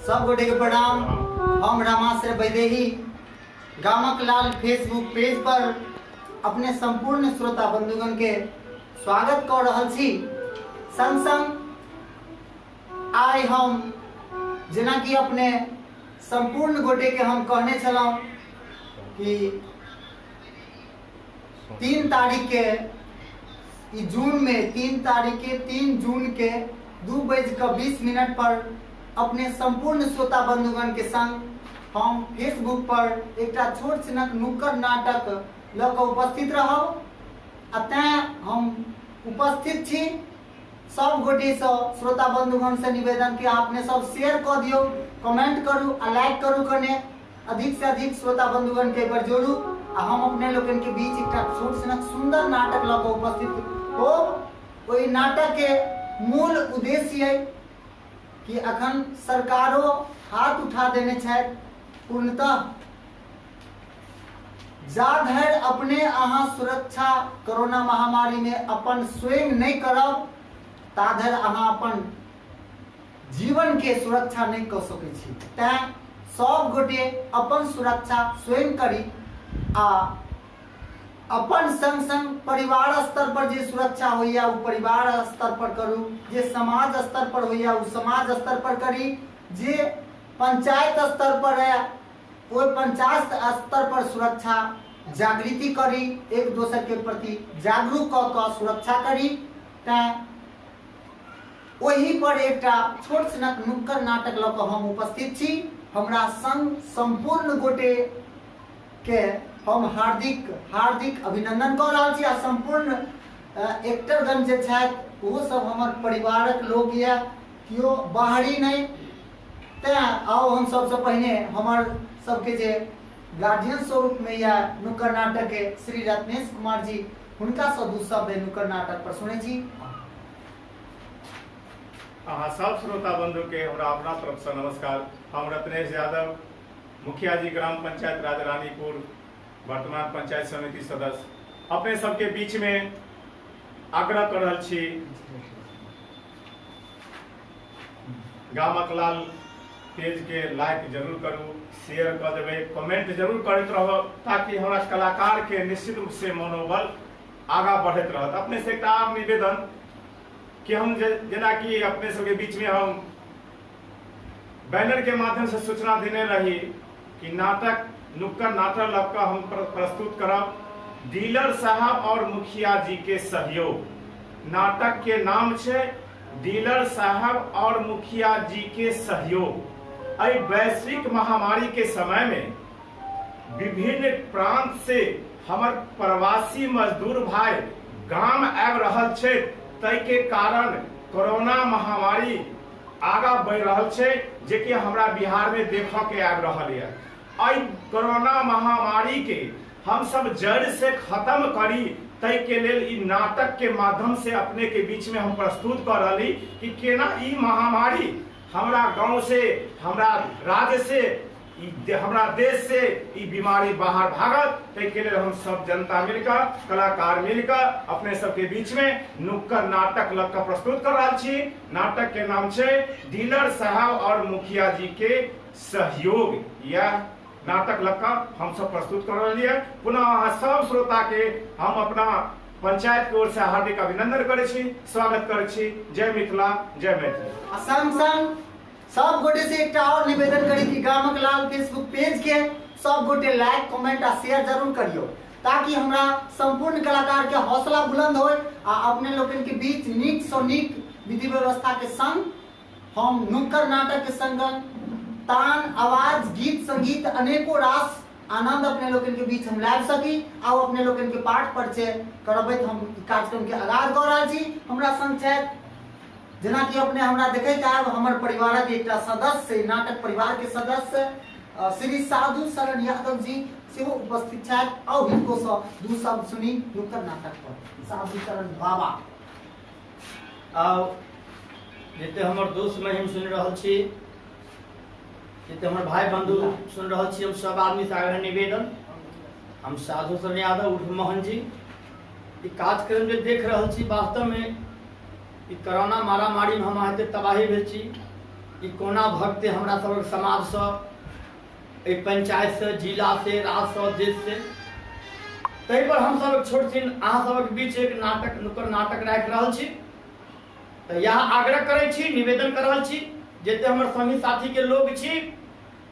सब गोटे के प्रणाम। हम रामाश्रय वैदेही गामक लाल फेसबुक पेज पर अपने संपूर्ण श्रोता बंधुगण के स्वागत कर रहल छी। संग संग आइ हम जेना कि अपने संपूर्ण गोटे के हम कहने चलूं कि 3 तारीख के जून में 3 जून के 2:20 पर अपने संपूर्ण श्रोता बंधुगण के संग हम फेसबुक पर एक छोट सनक नुक्कड़ नाटक लऽ कऽ उपस्थित रहब। अतः हम उपस्थित छी। सब गोटे से श्रोता बंधुगण से निवेदन कि आपने सब शेयर कर दियो, कमेंट करू आ लाइक करू, कने अधिक से अधिक श्रोता बंधुगण के पर जोड़ू आ हम अपने लोगन के बीच एक छोट सनक सुंदर नाटक लऽ कऽ उपस्थित हो। ओई नाटक के मूल उद्देश्य है कि अखन सरकारो हाथ उठा देने छथि। पूर्णतः जा धरि अपने अहाँ सुरक्षा कोरोना महामारी में अपन स्वयं नहीं करब ता धरि अहाँ अपन जीवन के सुरक्षा नहीं कर सकै छी। तैं सब गोटे अपन सुरक्षा स्वयं करी आ अपन संग संग परिवार स्तर पर जे सुरक्षा होइया वो परिवार स्तर पर करू, जे समाज स्तर पर होइया वो समाज स्तर पर करी, जे पंचायत स्तर पर है वो पंचायत स्तर पर सुरक्षा जागृति करी, एक दूसरे के प्रति जागरूक कऽ सुरक्षा करी। तैं वही पर एक छोट सनक नुक्कड़ नाटक लऽ कऽ हम उपस्थित छी। हमरा संग संपूर्ण गोटे के हम हार्दिक अभिनंदन कर रहल छी। आ संपूर्ण एक्टरगण जे छथि वो सब हमर परिवारक लोग या कियो बाहरी नहीं। तैं आओ हम सबसे पहिने हमर सबके जे गार्जियन स्वरूप में या नुक्कड़ नाटक के श्री रत्नेश कुमार जी हुनका से दू शब्द नुक्कड़ नाटक पर सुने छी। अहाँ सब श्रोता बंधु के हमरा अपना तरफ से नमस्कार। हम रत्नेश यादव, मुखिया जी ग्राम पंचायत राजरानीपुर, वर्तमान पंचायत समिति सदस्य, अपने सबके बीच में आग्रह कर रहल छी गामक लाल पेज के लाइक जरूर करू, शेयर कर देवे, कमेंट जरूर करते रहो ताकि हमारा कलाकार के निश्चित रूप से मनोबल आगा बढ़त रहत। अपने से एक आम निवेदन कि हम जेना कि अपने सबके बीच में हम बैनर के माध्यम से सूचना देने रही कि नाटक नुक्कड़ नाटक लग हम प्रस्तुत करब डीलर साहब और मुखिया जी के सहयोग। नाटक के नाम छे डीलर साहब और मुखिया जी के सहयोग। अई वैश्विक महामारी के समय में विभिन्न प्रांत से हमर प्रवासी मजदूर भाई गांव आबि रहल छे, तै के कारण कोरोना महामारी आगा बढ़ रहल छे जे कि हमरा बिहार में देखा के आबि रहल है। आई कोरोना महामारी के हम सब जड़ से खत्म करी तै के लेल ई नाटक के माध्यम से अपने के बीच में हम प्रस्तुत कर रही कि केना ई महामारी हमरा गांव से, हमरा राज्य से, हमरा देश से ई बीमारी बाहर भागत। तै के लेल हम सब जनता मिलकर, कलाकार मिलकर अपने सबके बीच में नुक्कड़ नाटक लग कर प्रस्तुत कर रहा छी। नाटक के नाम छे डीलर साहब और मुखिया जी के सहयोग। यह नाटक लग हम सब प्रस्तुत कर रही है। पुनः सब श्रोता के हम अपना पंचायत की ओर से हार्दिक अभिनंदन करे छी, स्वागत करे छी। जय मिथिला, जय मैथिली। संग संग सब गोटे से एक और निवेदन करी कि गामक लाल फेसबुक पेज के सब गोटे लाइक, कमेंट आ शेयर जरूर करियो ताकि हमरा संपूर्ण कलाकार के हौसला बुलंद हो आ अपने लोगन के बीच नीक से नीक विधि व्यवस्था के संग हम नुक्कड़ नाटक के संग तान, आवाज, गीत, संगीत अनेकों रास आनंद अपने लोगन के बीच हम लाभ सकी। आओ अपने लोगन के पाठ परिचय करबे हम कार्यक्रम के आगाज कर रहा छी। हमरा संग छथि जेना कि अपने हमरा देखे आब हमर परिवारक एक सदस्य, नाटक परिवार के सदस्य श्री साधु शरण यादव जी सेहो उपस्थित छथि। आओ हिनको से दू शब्द सुनी नुक्कड़ नाटक पर। साधु शरण बाबा आओ जते हमर दोस्त महिम सुन रहल छी, जते हमर भाई बंधु सुन रहल छी, हम सब आदमी से आग्रह निवेदन, हम साधु शरण यादव उर्फ मोहन जी ई कार्यक्रम जे देख रहल छी, वास्तव में कोरोना महामारी में हम एते तबाही भेल छी। ई कोना भगते हमरा सबक समाज से, एहि पंचायत से, जिला से, राज्य से, देश से। ताहि पर हम सब छोट छिन अहाँ सबक बीच एक नाटक, नुक्कड़ नाटक राखि रहल छी। तो यहाँ आग्रह करै छी, निवेदन कर रहल छी, जते हमर संगी साथी के लोग छी,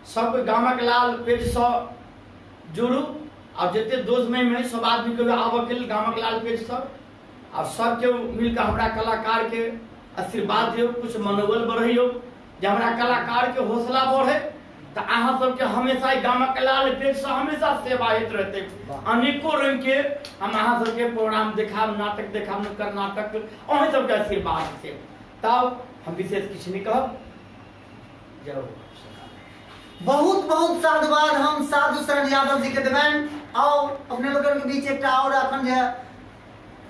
सब गामक लाल पेज से जुड़ू, और जते दोस्त में सब आदमी के आबऽ के गामक लाल पेज से, और सबके मिलकर हमरा कलाकार के आशीर्वाद दियो, कुछ मनोबल बढ़ियो, जे हमरा कलाकार के हौसला बढ़े। तो अहाँ सबके हमेशा गामक लाल पेज से हमेशा सेवा होइत रहते। अनेको रंग के हम अहाँ सबके प्रोग्राम देखाब, नाटक देखाब, नुक्कड़ नाटक, अहाँ सबके आशीर्वाद से। तब हम विशेष किछ नहीं कहब। जय बहुत बहुत साधुवाद हम साधु शरण यादव जी के देबैन। आओ अपने लोगन के बीच एक और अखन जे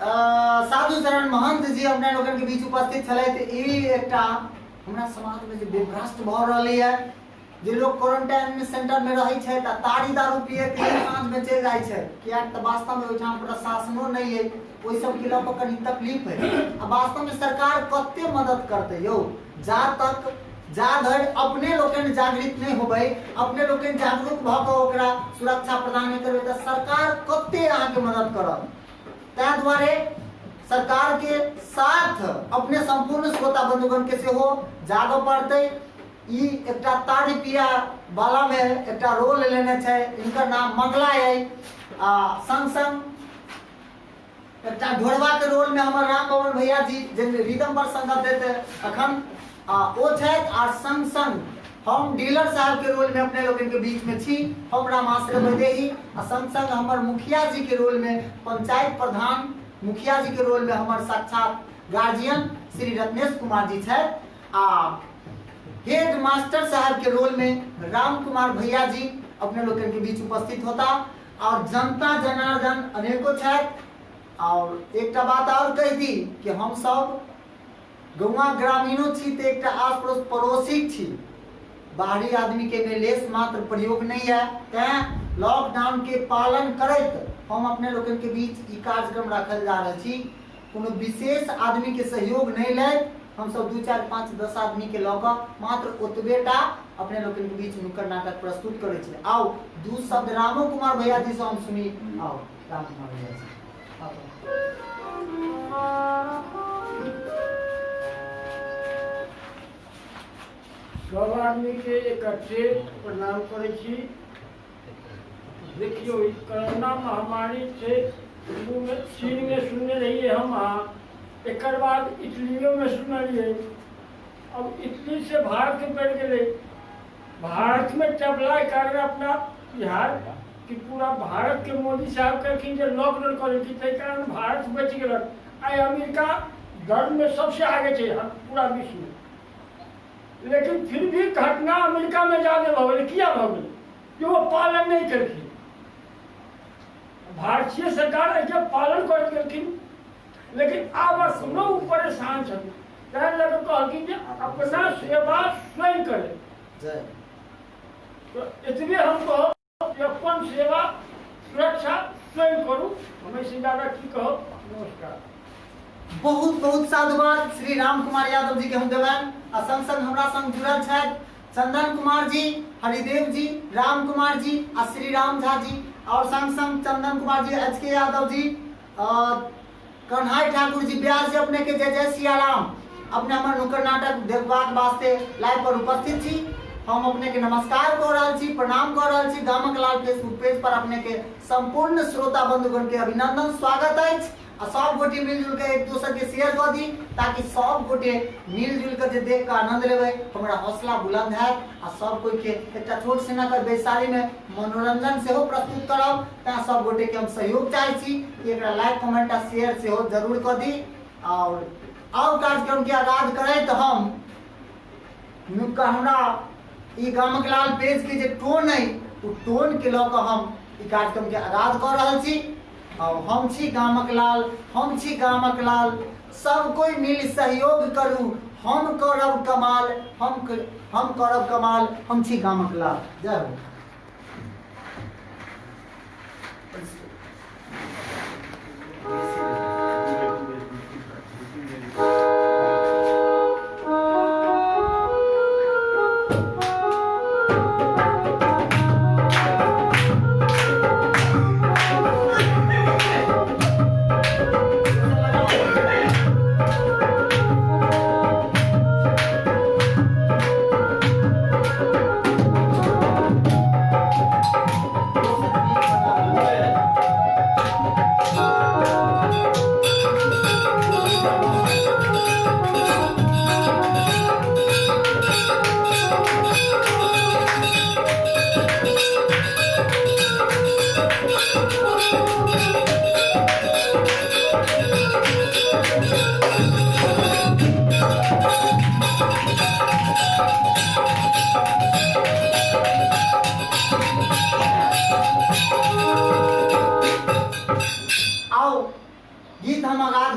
साधु शरण महंत जी अपने लोगन के बीच उपस्थित छलथि। ई एकटा हमरा समाज में जे विभ्रष्ट भ रहलै है, जे लोग क्वारंटाइन सेंटर में रहै छै त ताड़ी दारू पिए के साँझ में चलि जाइ छै, किया त वास्तव में ओइठाम प्रशासनो नहीं है, ओइ सब के लऽ कऽ कनी तकलीफ है। आ वास्तव में सरकार कते मदद करते यौ, जा धरि अपने लोकन जागृत नहीं होबै, अपने लोकन जागरूक भ कऽ ओकरा सुरक्षा प्रदान नहीं करबै त सरकार कते अहाँ के मदद करत। तै दुआरे सरकार के साथ अपने संपूर्ण श्रोता बंधुगण के सेहो जागऽ पड़तै। ई एकटा ताड़ी पिया वाला में एकटा रोल लेने छै, इनकर नाम मंगला है। संग संग एकटा ढोरवा के रोल में हमर राम भवन भैया जी जे रिदम पर संगत देते अखन ओ छथि। और संग संग हम डीलर साहब के रोल में अपने लोगन के बीच में छी, हम रामाश्रय वैदेही। और संग संग हमर मुखिया जी के रोल में, पंचायत प्रधान मुखिया जी के रोल में हमर साक्षात गार्जियन श्री रत्नेश कुमार जी छथि। आ हेड मास्टर साहब के रोल में राम कुमार भैया जी अपने लोगन के बीच उपस्थित होता। और जनता जनार्दन अनेको छथि। और एक बात और कह दी कि हम सब गौवा ग्रामीणों छी, तो एक आस पड़ोस पड़ोसी छी, बाहरी आदमी के में लेस मात्र प्रयोग नहीं है। तैं लॉकडाउन के पालन करैत हम अपने लोगन के बीच ई कार्यक्रम रखल जा रहे छी। कोनो विशेष आदमी के सहयोग नहीं ले, हम सब 2, 4, 5, 10 आदमी के लऽ कऽ मात्र ओतबेटा अपने लोगन के बीच नुक्कड़ नाटक प्रस्तुत करै छी। आओ दू शब्द रामो कुमार भैया जी से हम सुनी। आओ राम कुमार भैया जी। सब आदमी के इकट्ठे प्रणाम करै छी। देखियो ई कोरोना महामारी से चीन में सुनने रहिए हम, एक बाद इटलियों में सुनलिए, अब इटली से भारत में बढ़ गए। भारत में टपलाई कर अपना बिहार कि पूरा भारत के मोदी साहब कहखिन जे लॉकडाउन करे थी, ताहि कारण भारत बच गल। आई अमेरिका धर्म में सबसे आगे थे पूरा विश्व में, लेकिन फिर भी घटना अमेरिका में ज्यादा भ गई। किया भ गई? जो वो पालन नहीं करती। भारतीय सरकार ऐसे पालन करथिन, लेकिन आब कोनो परेशान छथिन, ताहि लऽ कऽ कहलखिन जे अपना सेवा स्वयं करे। तो एतबे हम कहब कि अपन सेवा सुरक्षा स्वयं करू। हमें से ज्यादा की कहब। नमस्कार। बहुत बहुत साधुवाद श्री राम कुमार यादव जी के हम देबैन। आ संग संग हमरा संग जुड़ल छथि चंदन कुमार जी, हरिदेव जी, राम कुमार जी आ श्री राम झा जी। और संग संग चंदन कुमार जी, एच के यादव जी, कन्हाई ठाकुर जी, व्यास जी अपने के जय जय सिया राम अपने हमर नुक्कड़ नाटक देखबाक वास्ते लाइव पर उपस्थित छी। हम अपने के नमस्कार कऽ रहल छी, प्रणाम कऽ रहल छी। गामक लाल फेसबुक पेज पर अपने के संपूर्ण श्रोता बंधुगण के अभिनंदन स्वागत अछि। आ सब गोटे मिलजुल के एक दोसर के शेयर कऽ दी, ताकि सब गोटे मिलजुल के जे देख के आनंद लेबै, हमरा हौसला बुलंद हैत। आ सब कोई के एकटा छोट सिनक बैसारी में मनोरंजन सेहो प्रस्तुत करब। तैं सब गोटे के हम सहयोग चाहै छी कि एकरा लाइक कमेंट आ शेयर सेहो जरूर कऽ दी। और कार्यक्रम के आगाज करैत हम हमरा ई गामक लाल पेज के जे टोन है, ओ टोन के लऽ कऽ हम ई कार्यक्रम के आगाज कऽ रहल छी। और हम छी गामक लाल, हम छी गामक लाल, सब कोई मिल सहयोग करू, हम करब कमाल, हम करब कमाल, हम छी गामक लाल। जय हो।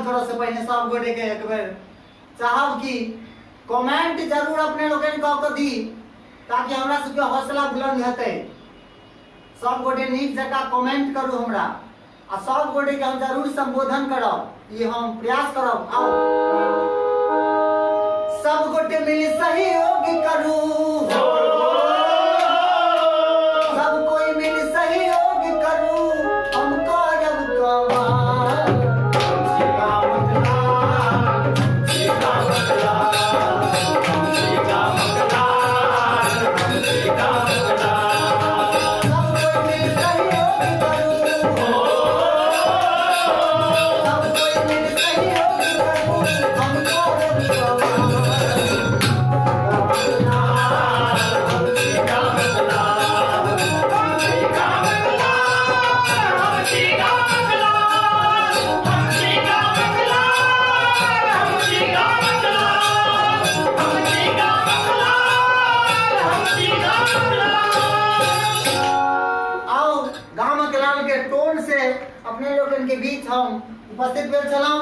आगाज करो से पहले सब गोटे के एक बेर चाहब कि कमेंट जरूर अपने लोग कऽ दी ताकि हमरा सबके हौसला बुलंद हेतै। सब गोटे नीक जकाँ कमेंट करू हमरा आ सब गोटे के हम जरूर संबोधन करब, ये हम प्रयास करब। आओ सब गोटे मिल सहयोग करू, सब कोई मिल सहयोग करू, हम करब कमाल। अपने लोगन के बीच हम उपस्थित भेल छलहुँ।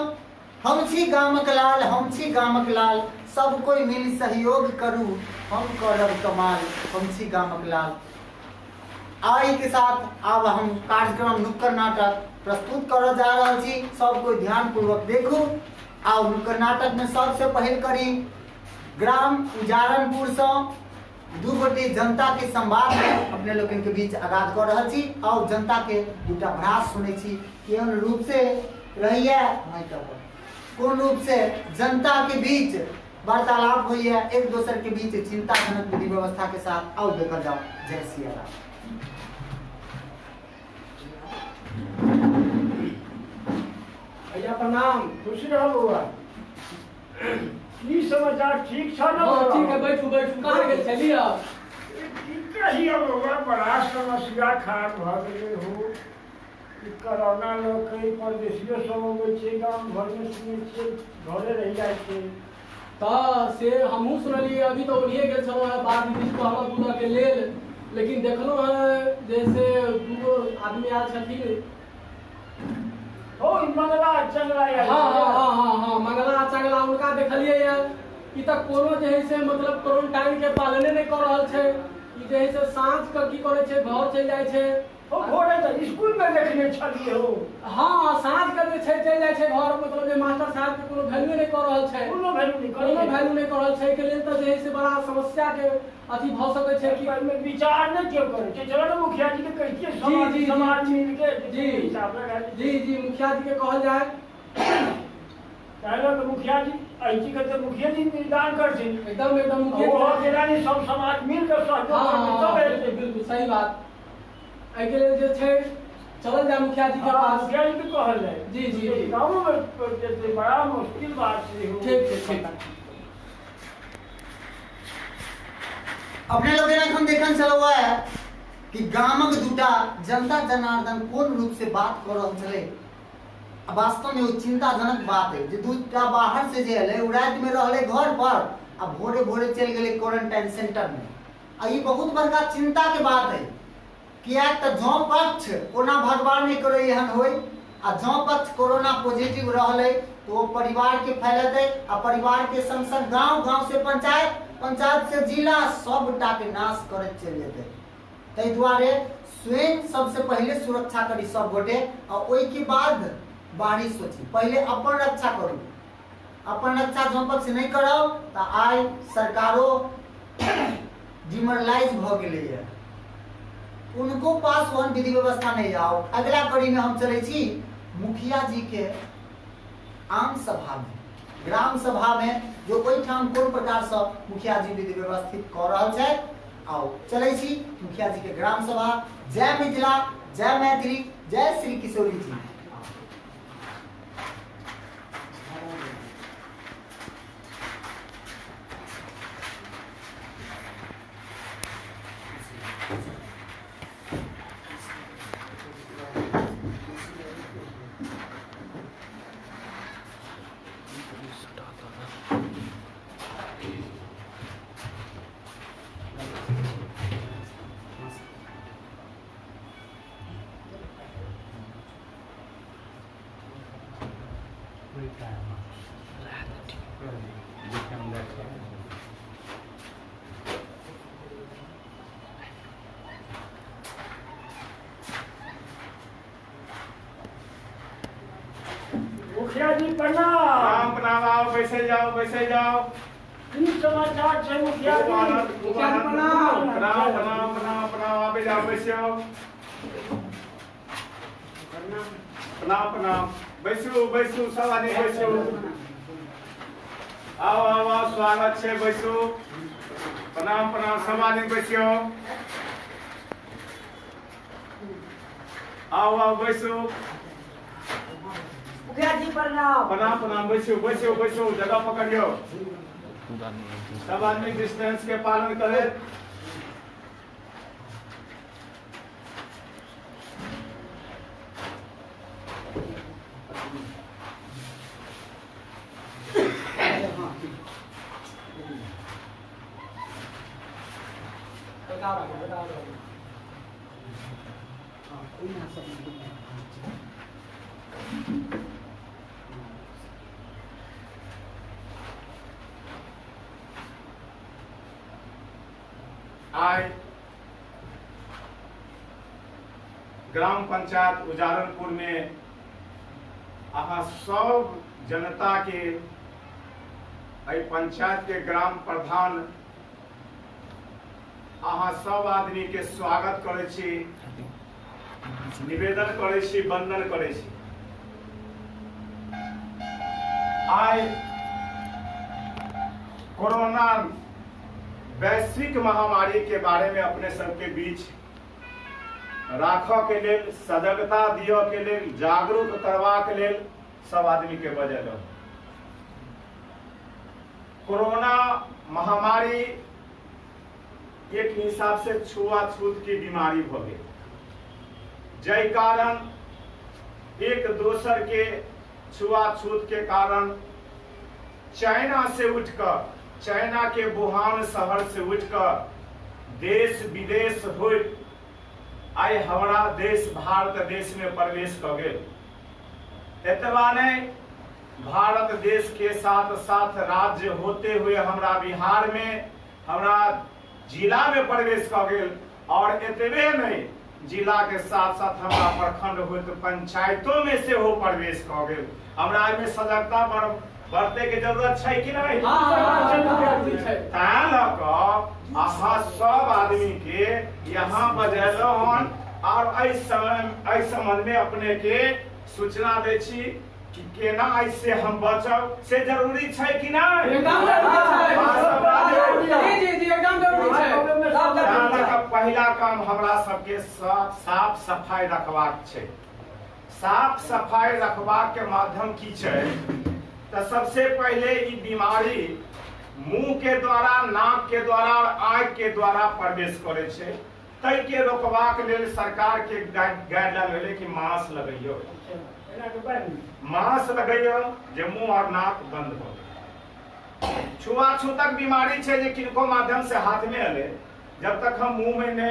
हम छी गामक लाल, हम छी गामक लाल, सब कोई मिल सहयोग करू, हम करब कमाल, हम छी गामक लाल। आई के साथ अब हम कार्यक्रम नुक्कड़ नाटक प्रस्तुत करऽ जा रहल छी, सब कोई ध्यान पूर्वक देखू। आओ नुक्कड़ नाटक में सबसे पहल करी ग्राम उजारनपुर से दू गोटे जनता के संवाद में अपने लोगन के बीच आगाज कर रहल छी। आओ जनता के दूटा भ्रास सुनै छी केहन रूप से रहिए, कोन रूप से जनता के बीच वार्तालाप होइए एक दोसर के बीच चिंताजनक विधि व्यवस्था के साथ। आओ देखल जाओ। जय सिया राम। भैया प्रणाम, खुशी रहो बउआ। की समाचार ठीक छ न? हाँ ठीक है, बैठू बैठू। कहाँ गेल छलियै? की कहियो बउआ, बड़ा समस्या खाड़ भ गेलै हो। ई कोरोना लोग कई परदेशियो सब अबै छै, गांव घर में सुनै छियै घरे रहि जाइ छै। तऽ से हमहूँ सुनलियै, अभी तो ओनिए गेल छलहुँ हैं बाहर विदेश को हमरा बुलऽ के लेल, लेकिन देखलहुँ हैं जैसे दूगो आदमी आयल छथिन। ओ मंगला चंगला या हाँ मंगला चंगला उनका देखलिए या कि तक कोनो जे है से मतलब क्वारंटाइन के पालने नहीं कर रहल छै। ई जे है से साँझ के की करे छै, घर चल जाय छै। ओ घरे त स्कूल में देखने छलिए हो। हाँ साँझ के जे छै चल जाय छै घर, मतलब जे मास्टर साहब के कोनो वैल्यू नहीं कर रहल छै, कोनो वैल्यू नहीं कर रहल छै के लेल त जे है से बड़ा समस्या के अथी भ सकै छै कि में विचार नहीं क्यों करे छै। चलो ना मुखिया जी के कहिए समाज मिल के जी मुखिया जी के कहल जाए। पहले तो मुखिया जी ऐसी कहते मुखिया जी निदान कर छी एकदम मुखिया वो केरानी सब समाज मिल कर हाँ बिल्कुल सही बात। एहि के लेल जे छै चलल जाए मुखिया जी के पास। मुखिया जी के कहल जाए। जी गाँव में जैसे बड़ा मुश्किल बात है। ठीक। अपने लोग एखन देखन चलल है कि गामक दूटा जनता जनार्दन कोन रूप से बात कर रहल छलै। वास्तव में वो चिंताजनक बात है जे दूटा बाहर से जे एलै, रात में रहले घर पर आ भोरे भोरे चल गेलै क्वारंटाइन सेंटर में। आ ई बहुत बड़का चिंता के बात है, कियाक त जँ पक्ष ओना भगवान नहीं करे एहन होय आ जँ पक्ष कोरोना पॉजिटिव रहले तो वो परिवार के फैलते आ परिवार के संग संग गांव से पंचायत, पंचायत से जिला सबटा के नाश करत चल जेतै। ताहि दुआरे स्वयं सबसे पहले सुरक्षा करी सब गोटे आ ओई के बाद बारी सोची। पहले अपन रक्षा करू, अपन रक्षा जँ पक्ष नहीं करब त आइ सरकारो डिमोरलाइज भ गेलै है, उनको पास वहन विधि व्यवस्था नहीं आओ। अगला कड़ी में हम चले छी मुखिया जी के आम सभा में, ग्राम सभा में जो कोई ठाम कोन प्रकार से मुखिया जी विधि व्यवस्थित कर रहल छै। आओ चले छी मुखिया जी के ग्राम सभा। जय मिथिला, जय मैथिली, जय श्री किशोरी जी। जी प्रणाम। प्रणाम प्रणाम, आओ बैसे जाओ। की समाचार छै मुखिया जी? प्रणाम आबे जाओ बैसो। प्रणाम बैसू सब आदमी बैसू। आओ स्वागत छै, बैसू। प्रणाम सब आदमी बैसियो। आओ बैसू। मुखिया जी प्रणाम। प्रणाम बैसू जगह पकड़ियो। सब आदमी डिस्टेंस के पालन करे। आज ग्राम पंचायत उजारनपुर में अहाँ सब जनता के पंचायत के ग्राम प्रधान अहाँ सब आदमी के स्वागत करे छी, निवेदन करे छी, वंदन करे छी। आज कोरोना वैश्विक महामारी के बारे में अपने सबके बीच राखऽ के लेल, सजगता दिअ के लेल, जागरूक करवा के लेल सब आदमी के बजल। कोरोना महामारी एक हिसाब से छुआछूत की बीमारी भ गेल, जय कारण एक दोसर के छुआछूत के कारण चाइना से उठकर, चाइना के वुहान शहर से उठकर देश विदेश होइत आई हमारा देश भारत देश में प्रवेश कर गेल। एतबा नहीं, भारत देश के साथ साथ राज्य होते हुए हमारा बिहार में, हमारा जिला में प्रवेश कर गेल। और एतबे नहीं, जिला के साथ साथ हमारा प्रखंड होइत पंचायतों में से हो प्रवेश कर गेल। हमरा में सजगता बढ़ते के जरूरत है कि नहीं? अहाँ सब आदमी के यहाँ बजेलो हन और इस संबंध में अपने के सूचना दे छी कि केना ऐसे हम बचब से जरूरी है कि नहीं? पहला काम हमरा सबके साफ सफाई रखबाक छै। साफ सफाई रखबाक के माध्यम की छै? तो सबसे पहले ये बीमारी मुंह के द्वारा, नाक के द्वारा और आंख के द्वारा प्रवेश करे छे। तै के रोकबाक लेल सरकार के गाइडलाइन भेले कि मास्क लगइयो, मास्क लगइयो जे मुंह और नाक बंद हो। छुआछूतक बीमारी छे जे किनको माध्यम से हाथ में अले, जब तक हम मुंह में ने,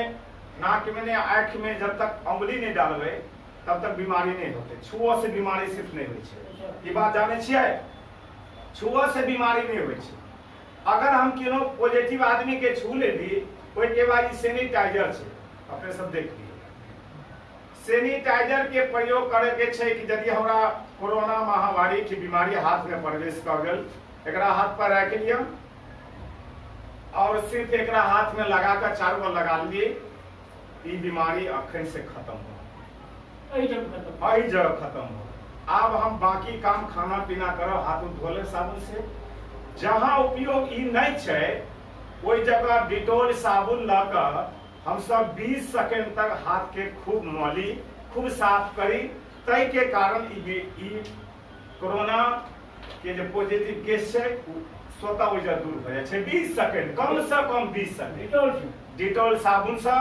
नाक में ने, आंख में जब तक उंगली नहीं डालबे तब तक बीमारी नहीं होते। छुआ से बीमारी सिर्फ नहीं होई छे, ये बात जाने छियै? छुआ से बीमारी नहीं होई छे। अगर हम किनो पॉजिटिव आदमी के छू लेली, ओइ के बाद सैनिटाइजर छे, अपने सब देख लियो। सैनिटाइजर के प्रयोग करे के छै कि यदि हमरा कोरोना महामारी की बीमारी हाथ में प्रवेश कर गेल, एकरा हाथ पर रख लियो और सिर्फ एकरा हाथ में लगा कर चारों ओर लगा लिए, ये बीमारी अखन से खत्म हो, आई जगह खत्म हो। अब हम बाकी काम खाना पीना करो हाथ धोले साबुन से। जहां उपयोग ई नहीं छे ओई जगह डिटोल साबुन लगा हम सब 20 सेकंड तक हाथ के खूब मली, खूब साफ करी। तै के कारण ई कोरोना के जो पॉजिटिव केस है स्वतः वजह दूर हो जाए छे। 20 सेकंड, कम से कम 20 सेकंड डिटोल साबुन से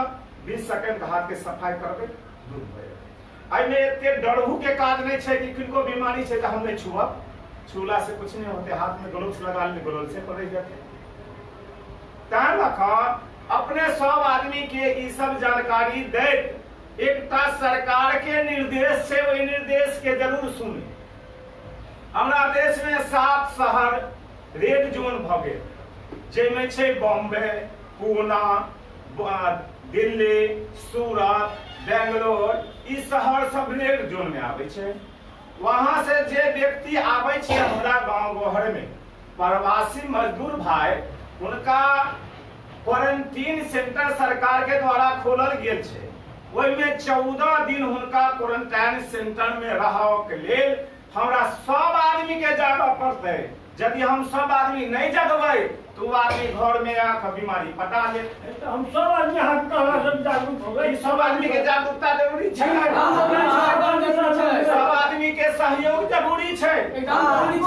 20 सेकंड हाथ के सफाई करबे, दूर हो जाए। आई में एते डरहू के काज नहीं छे कि किनको बीमारी छे तो हम नहीं छुअब। छूला से कुछ नहीं होते, हाथ में ग्लोव्स लगा ले, ग्लोव्स से पड़े जाते। ध्यान रखा, अपने सब आदमी के ई सब जानकारी दे, एकटा सरकार के निर्देश से वही निर्देश के जरूर सुने। हमारा देश में 7 शहर रेड जोन भ गेल, जेमे छे बॉम्बे, पूना, दिल्ली, सूरत, बेंगलोर, ई शहर सब रेड जोन में आवे छे। वहां से जे व्यक्ति आबै छै हमरा गांव घर में प्रवासी मजदूर भाई उनका क्वारंटीन सेंटर सरकार के द्वारा खोलल गेल छै। ओहिमे 14 दिन हुनका क्वारंटाइन सेंटर में रहऽ के लेल हमरा सब आदमी के जागऽ पड़तै। यदि हम सब आदमी नहीं जगबै तो वो आदमी घर में आके बीमारी पटा ले। तो हम सब आदमी हाथ का सब जागरूक हो गए। सब आदमी के जागरूकता जरूरी छै, सब आदमी के सहयोग जरूरी छै। एकदम सही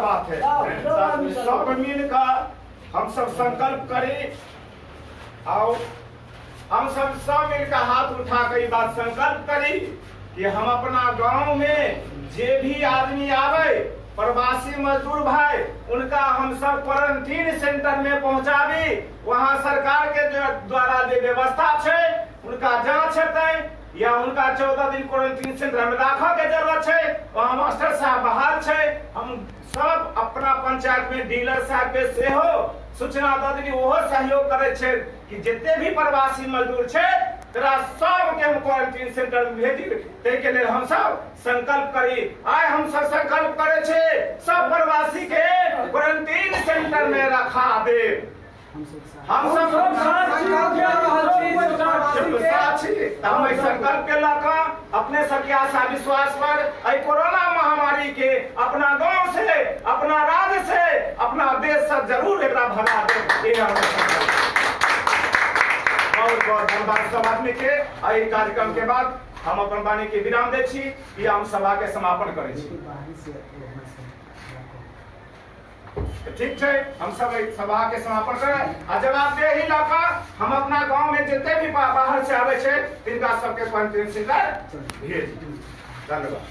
बात है। सब मिलकर हम सब संकल्प करें और हम सब मिलकर हाथ उठा कर बात संकल्प करी कि हम अपना गांव में जे भी आदमी आवे प्रवासी मजदूर भाई उनका हम सब क्वारंटीन सेंटर में पहुंचाबी। वहां सरकार के द्वारा जो व्यवस्था है उनका जांच हेतै या उनका 14 दिन क्वारंटीन सेंटर में रखा के जरूरत है। वहां मास्टर साहब बहाल है। हम सब अपना पंचायत में डीलर साहब के सेहो सूचना दे दी, वो सहयोग करे छे कि जितने भी प्रवासी मजदूर छे तोरा सब के हम क्वारंटीन सेंटर में भेजी। ते के लिए हम सब संकल्प करी। आय हम सब संकल्प करे छे सब प्रवासी के क्वारंटीन सेंटर में रखा दे। हम सब संकल्प के लगा अपने सबके आशा विश्वास पर कोरोना महामारी के अपना गांव से अपना राज्य से अपना देश से जरूर एक भगा दे। बहुत बहुत धन्यवाद सब आदमी के। एहि कार्यक्रम के बाद हम अपन वाणी के विराम दे छी कि हम सभा के समापन करे छी। ठीक है, हम सब सभा के समापन करें आ जवाब दे ही लगा हम अपना गांव में जितने भी बाहर से आवे छे तिनका सबके क्वारंटीन सेंटर भेज। धन्यवाद।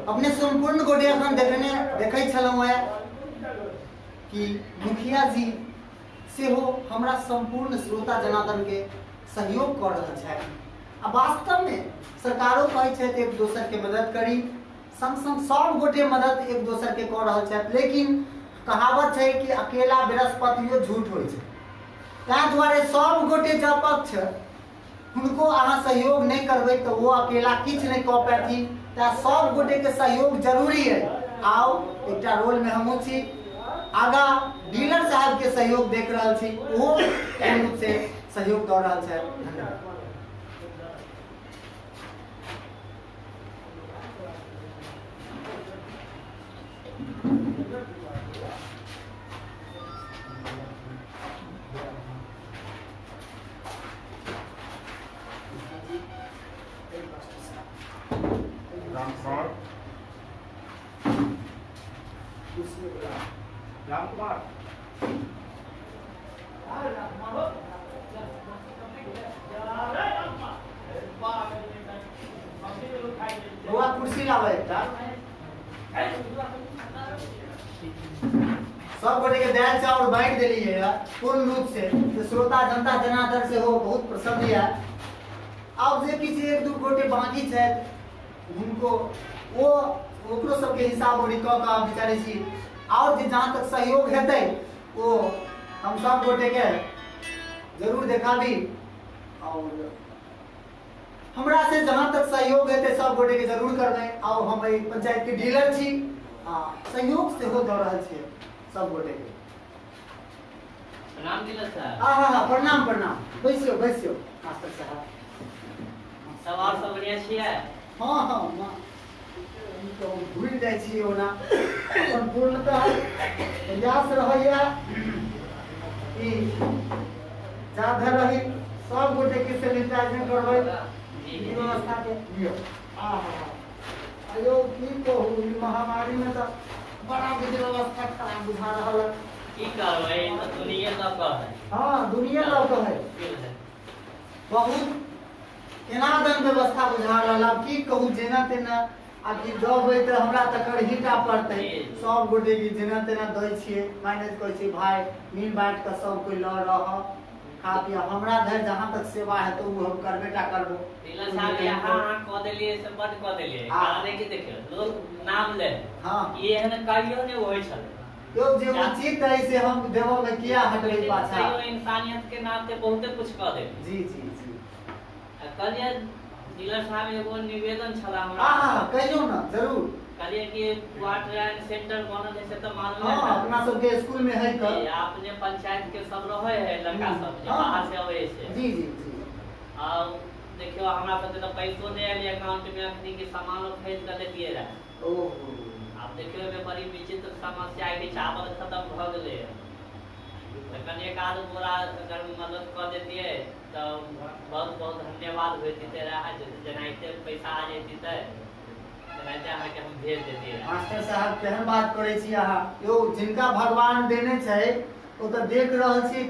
अपने संपूर्ण गोटे अखन देखे छलहुँ कि मुखिया जी सेहो हमरा संपूर्ण श्रोता जनार्दन के सहयोग कर रहा है। आ वास्तव में सरकारों कहे छे एक दोसर के मदद करी, संग संग सब गोटे मदद एक दोसर के कर रहा है। लेकिन कहावत है कि अकेला बृहस्पतियो झूठ हो। ताहि दुआरे सब गोटे जब पक्ष हुनको अहाँ सहयोग नहीं करबै तो वो अकेला किछ नहीं कऽ पैथी। सब गोटे के सहयोग जरूरी है। आओ एक रोल में हमहूँ छी, आगा डीलर साहब के सहयोग देख रहा छी, वो पूर्ण रूप से सहयोग दऽ रहल छै। धन्यवाद। राम कुमार बउआ कुर्सी लावे सब गोटे के दाल चाउर बांट दिलिए पूर्ण रूप से तो श्रोता जनता जनार्दन से हो बहुत प्रसन्न है। अब जे किसी एक दू गोटे बाकी है उनको वो ओकरो सबके हिसाब ओरी कऽ कऽ विचारे छी और जहाँ तक सहयोग हेतै वो हम सब गोटे के जरूर देखाबी और हमरा से जहाँ तक सहयोग हेतै सब गोटे के जरूर करबै। और हम पंचायत के डीलर छी, सहयोग से हो दऽ रहल छियै सब गोटे के। प्रणाम डीलर साहब। हाँ प्रणाम प्रणाम। बैसियो बैसियो मास्टर साहब। सब और सब बढ़िया छियै? हाँ तो भूल जाइ छी ओना अपन पूर्णतः प्रयास रहैया कि जा धरि रही सब गोटे के सैनिटाइजेशन करबै ई व्यवस्था के लियो। आयो की कहू ई महामारी में तो बड़ा विधि व्यवस्था खराब बुझा रहल है। की करबै तो दुनिया सब कहे। हाँ दुनिया लोग कहे बहुत केनादन व्यवस्था बुझा रहल। अब की कहू जेना तेना आब दबै तो हमरा तक करहीटा पड़तै। सब गोटे के जेना तेना दै छियै मैनेज करै छियै भाई मिल बांट के सब कोई ल रह खा पिया हमरा धर जहाँ तक सेवा है तो वो हम करबेटा करबो। डीलर साहब यहाँ कह दिलिए से बंद कह दिलिए कारण कि देखियो लोग नाम ले हाँ ये है कहियो ने होय छल यो जे उचित है से हम देवो में किया हटले पाछा। कहियो इंसानियत के नाते बहुते कुछ कह दे जी जी जी कहिए डीलर साहब एगो निवेदन छला हमरा हाँ कहियो ना जरूर। कहिए कि वाटर एंड सेंटर बनल है से तो मालूम है हाँ अपना सब के स्कूल में है कर आपने पंचायत के सब रहे है लड़का सब जे बाहर से आवे से जी जी जी आ देखियो हमरा सब तो पैसो नहीं आइल अकाउंट में अखनी के सामान खरीद कर लेतिए रहा ओहो अब देखियो में बड़ी विचित्र समस्या है कि चावल खत्म भ गेले लेकिन एक आध बोरा अगर मदद कर देती है तो बहुत बहुत धन्यवाद होती तेरा जनाइते पैसा आ जेती त जनाइते हमें के हम भेज देती है मास्टर साहब केहन बात करे छी अहाँ यो जिनका भगवान देने छै ओ तो देख रहल छी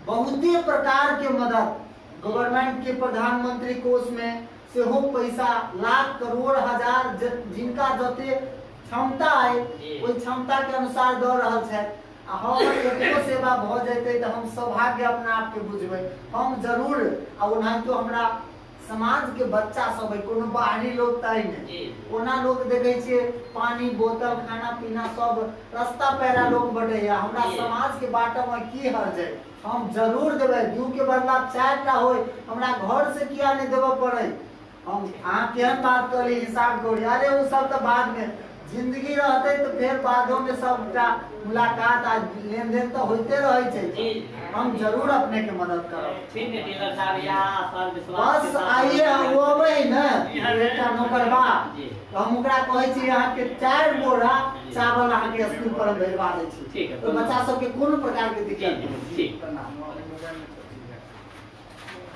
बहुते प्रकार के मदद गवर्नमेंट के प्रधानमंत्री कोष में से हो पैसा लाख करोड़ हजार जिनका जते क्षमता है ओई क्षमता के अनुसार दऽ रहल छै। हमर एको सेवा भ जेतै त हम सौभाग्य अपना आप के बुझबै हम जरूर आ ओनाहितो हमरा समाज के बच्चा सब है कोनो बाहरी लोग तै नहीं ओना लोग देखे छियै पानी बोतल खाना पीना सब रास्ता पैरा लोग बटे या हमरा समाज के बाटो में की हर्ज है हम जरूर देबै दू के बदला 4 टा होय हमरा घर से किया नहीं देबो पड़े हम अहाँ केहन बात करी हिसाब करी अरे वो सब तो बाद में जिंदगी रहते तो फिर बादों में सबटा मुलाकात आज लेन देन तो होते रहे छै हम जरूर अपने के मदद करब। ठीक है डीलर साहब यहाँ पर विश्वास बस आइए हम ओबै न बेटा नौकरबा तो हम ओकरा कहै छी अहाँ के 4 बोरा चावल अहाँ के स्कूल पर भेजवा दै छी ठीक है तो बच्चा सब के कोनो प्रकार के दिक्कत नहीं ठीक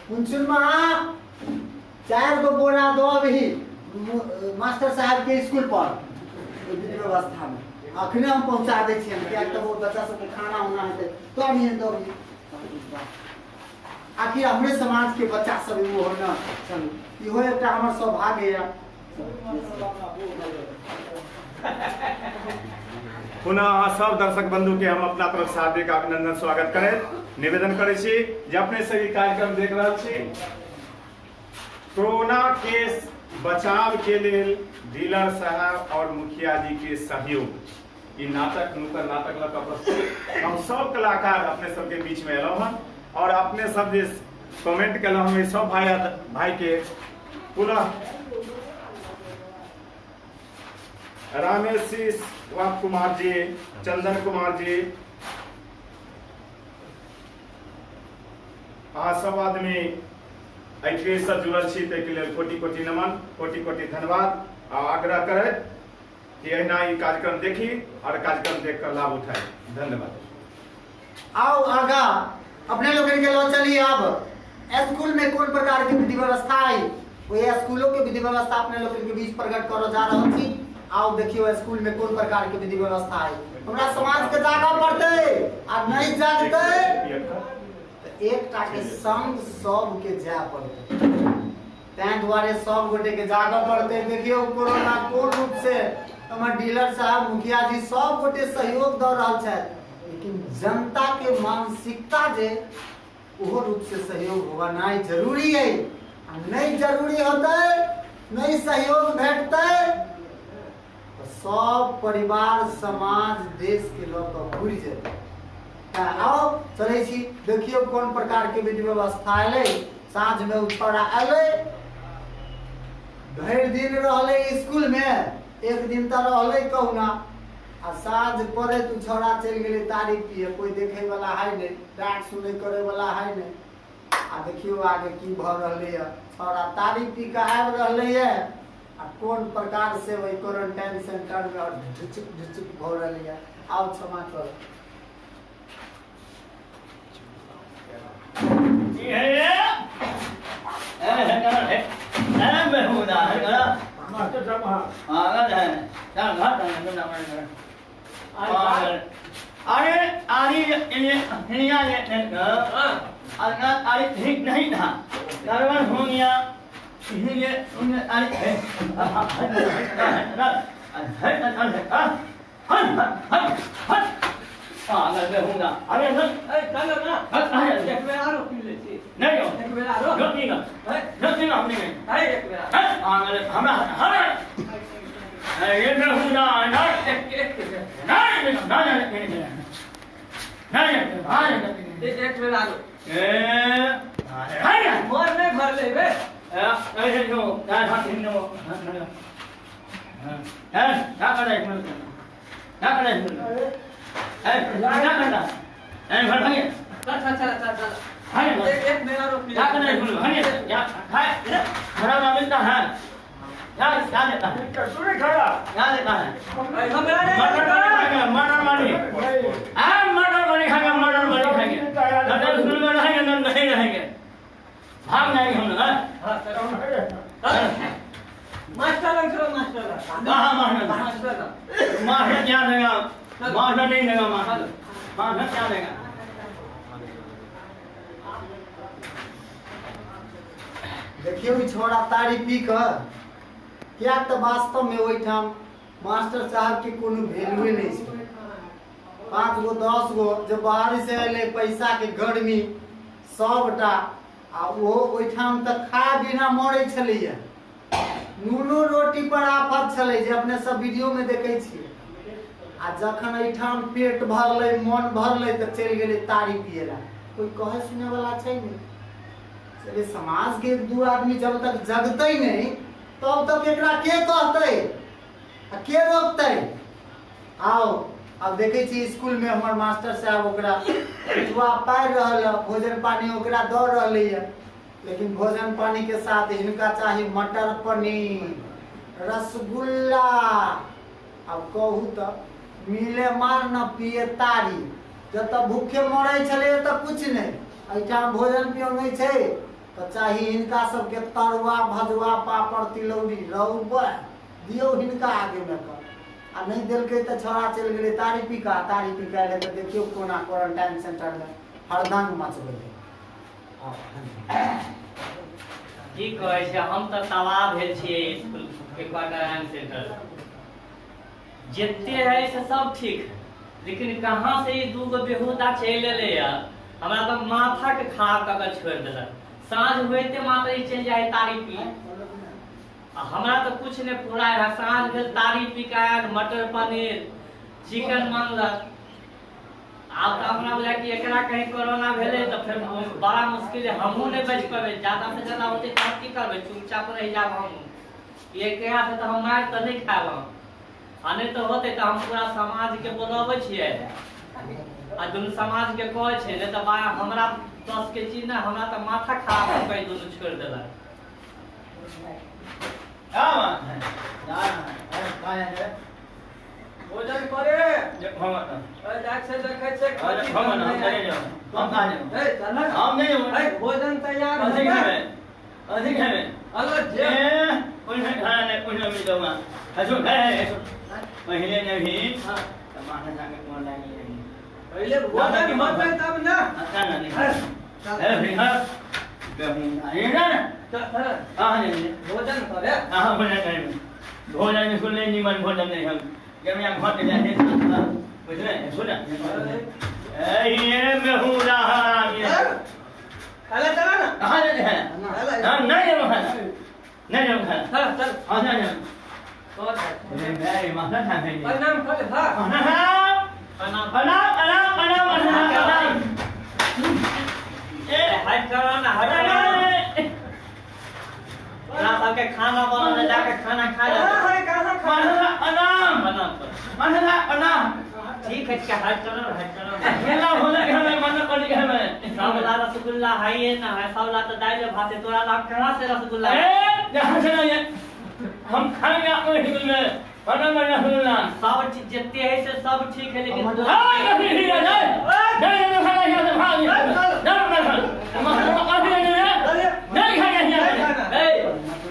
कुंचुनमा 4 गो बोरा दो अभी मास्टर साहब के स्कूल पर विधि व्यवस्था में अखने हम पहुंचा दै छी क्या तो वो बच्चा सब के खाना होना है तो हम ये तो आखिर हमरे समाज के बच्चा सब वो हो ना चलो इहो एकटा हमर सौभाग्य है। पुनः अहाँ सब दर्शक बंधु के हम अपना तरफ से हार्दिक अभिनंदन स्वागत करें निवेदन करे छी जे अपने सभी कार्यक्रम देख रहल छी कोरोना के बचाव के लिए डीलर साहब और मुखिया जी के सहयोग ई नाटक नुक्कड़ नाटक लगा प्रस्तुत हम सब कलाकार अपने सबके बीच में एलहुँ हन और अपने सब जे कमेंट केलहुँ हम सब भाई के पुनः रामेश कुमार जी चंदन कुमार जी अहाँ सब आदमी एहि से जुड़ल छी ताहि के लेल कोटि कोटि नमन कोटि कोटि धन्यवाद आ आग्रह करे कि अहिना ई कार्यक्रम देखी और कार्यक्रम देख कर लाभ उठाए धन्यवाद। आओ आगा अपने लोग के लो चलिए अब स्कूल में कौन प्रकार की विधि व्यवस्था है वो स्कूलों के विधि व्यवस्था अपने लोग के बीच प्रकट करो जा रहा छी। आओ देखियो स्कूल में कौन प्रकार की विधि व्यवस्था है हमरा समाज के जागा पड़ते आ नहीं जागते एकटा के संग सब के जाय पड़ते तैं दुआरे सब गोटे के जागा पड़ते। देखियो कोरोना कोन रूप से हमर डीलर साहब मुखिया जी सब गोटे सहयोग दऽ रहल छथि लेकिन जनता के मानसिकता जे ओहो रूप से सहयोग होना जरूरी है नहीं जरूरी होते नहीं सहयोग भेटते तो सब परिवार समाज देश के लोग घुर जेतै। आओ चले छी देखियो कौन प्रकार के विधि व्यवस्था एले साँझ में उछौड़ा एले भरि दिन रहले स्कूल में एक दिन तो रहले कहुना आ साँझ पड़े तू छौड़ा चल गेले तारीख पिए कोई देखे वाला है नहीं डांट सुने करे वाला है नहीं आ देखियो आगे की भ रहले है छौड़ा तारीख पी के आबि रहले है आ कौन प्रकार से वही क्वारंटाइन सेंटर में ढिचुक भ रहले है। आओ क्षमा करो नहीं था गड़बड़ हो गया अरे हमरा हरे ये बेहुदा नहीं एक मिनट आ लो हाय मोर नहीं भर ले बे ऐसे जो हाथ हिन्नो क्या कर रहे हैं क्या कर रहे हैं क्या करना भर भागे चल हाय एक मिनट रुक क्या कर रहे हैं हाय क्या हाय खड़ा ना मिलता है क्या देता है तूने खड़ा क्या देता है हमरा नहीं मटर मनी खाएंगे मटर स्कूल में रहेंगे नहीं रहेंगे भाग जाएंगे हम लोग मास्टर लग चलो मास्टर कहाँ मास्टर मास्टर क्या देगा मास्टर नहीं देगा मास्टर क्या देगा देखियो ई छोड़ा तारी पी कर क्या तो वास्तव में ओइठाम मास्टर साहब के कोनो वैल्यू नहीं छै 5 गो 10 गो जब बाहर से अले पैसा के गर्मी सबटा आ वो ओइठाम तक खा बिना मरै छलैया नूनो रोटी पर आफत छलै जे अपने सब वीडियो में देखै छियै आ जखन एठाम पेट भरलै मन भरलै त चल गेलै तारी पिएला कोई कहे सुने वाला छै नहीं चले समाज के एक दो आदमी जब तक जगते नहीं तब तक एकरा के कहते आ के रोकते आओ अब देखे छी स्कूल में हमर मास्टर साहब ओकरा जुआ पार रहल भोजन पानी ओकरा द रहले है लेकिन भोजन पानी के साथ इनका चाहिए मटर पनीर रसगुल्ला अब कहू तो मिले मार न पिए तारी जब तक भूखे मरे छले त कुछ नहीं एठाम भोजन पियो नहीं छे तो चाहिए इनका सबके तरुआ भजुआ पापड़ तिलौरी रौबा दियो हिनका आगे में कर आ नहीं देलके तो छोड़ा चल गेले तारी पिका ले तो देखियो कोना क्वारंटाइन सेंटर में हरदंग मचबै की कहै छै हम तऽ तबाह भेल छियै स्कूल के क्वारंटाइन सेंटर जते है से सब ठीक लेकिन कहाँ से ये दूगो बेहुदा चल एले हमरा तो माथा के खराब कऽ के छोड़ देलक साँझ होते मात्र चल जाए तारी पी हमरा तो कुछ नहीं पूरा है साँझ भेल तारी पी के मटर पनीर चिकन मांगलक आब तो हमरा बुझा कि एकरा कहीं कोरोना भेले तो फिर बड़ा मुश्किल है हमहू नहीं बच पाबे ज्यादा से ज्यादा होते तब की करबे चुपचाप रह जाब हम ये कहा से तो हम मार तो नहीं खाब आ नहीं तो होते तो हम पूरा समाज के बोलावे छियै आ दुनू समाज के कहै छै नहीं तो हमरा दस के चीज ना हमरा तो माथा खराब हो गई दोनों छोड़ देलक भोजन करे से देखे छे भोजन तैयार अधिक है अलग जे उन्हें खाना नहीं उन्हें मिलोगा हसो है पहले नहीं माना जाके कौन लागी नहीं पहले भोजन होते तब ना खाना नहीं है फिर ये ना भोजन करे भोजन करें भोजन सुन ले निमन भोजन नहीं हम जब यहाँ घर जाते बुझले सुन ये मैं हूँ रहा ये खाला चला ना कहाँ जाते हैं हम नहीं जब खाना नहीं जब खाना चल हाँ नहीं तो मेरे माता था मेरी प्रणाम कर हां प्रणाम हट करो ना हट ना सबके खाना बनाने जाके खाना खा ले कहां प्रणाम ठीक है क्या हट करो खेला होने के हमें मन कर दिया हमें सबला रसगुल्ला है ये ना है सबला तो दाल भात है तोरा ला कहां से रसगुल्ला है जहां से नहीं हम खाएंगे अपने हिल में बना बना रसगुल्ला सब चीज जितने है से सब ठीक है लेकिन हां नहीं नहीं नहीं खाना यहाँ से भाग नहीं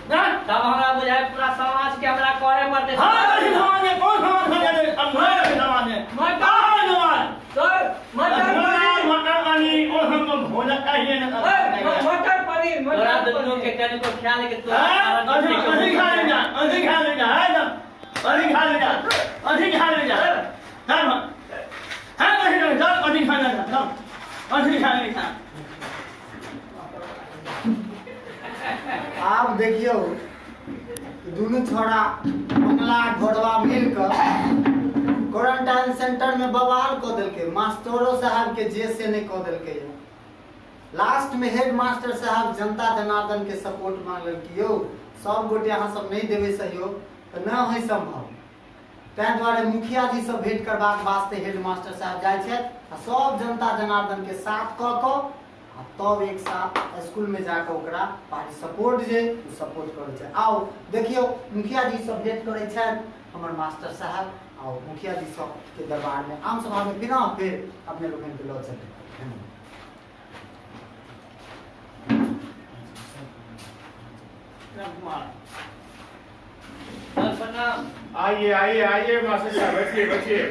खाना तब हमरा बुझाए पूरा समाज के हमरा कहे पड़ते हां नहीं समाज में कौन समाज हो जाए अंधेरे के समाज में मटर पानी और हमको भोजन चाहिए ना मटर पनीर तोरा दोनों के तनी को ख्याल है कि तू अधिक खा ले जा है ना अधिक खा ले जा चल हां अधिक खा ले जा आप देखियो दोनों छोड़ा मंगला घोड़वा मिलकर क्वारंटाइन सेंटर में बवाल कऽ देलकै, मास्टरो साहब के जे से नहीं कऽ देलकै। लास्ट में हेड मास्टर साहब जनता जनार्दन के सपोर्ट मांगल कि यौ सब गोटे अहाँ सब नहीं देवे सहयोग तो न है संभव, तैं दुआरे मुखिया जी सब भेंट करबाक वास्ते हेड मास्टर साहब जाय छथि आ सब जनता जनार्दन के साथ कऽ कऽ आ तब एक साथ स्कूल में जाकर ओकरा पार्टी सपोर्ट जे सपोर्ट करे छै। आओ देखियो मुखिया जी सब भेंट करे छथि हमर मास्टर साहब, आओ मुखिया जी सब के दरबार में आम सभा में बिना फिर अपने लोगन के लऽ चलते। प्रणाम। आइए आइए आइए मास्टर साहब, बैठिए बैठिए।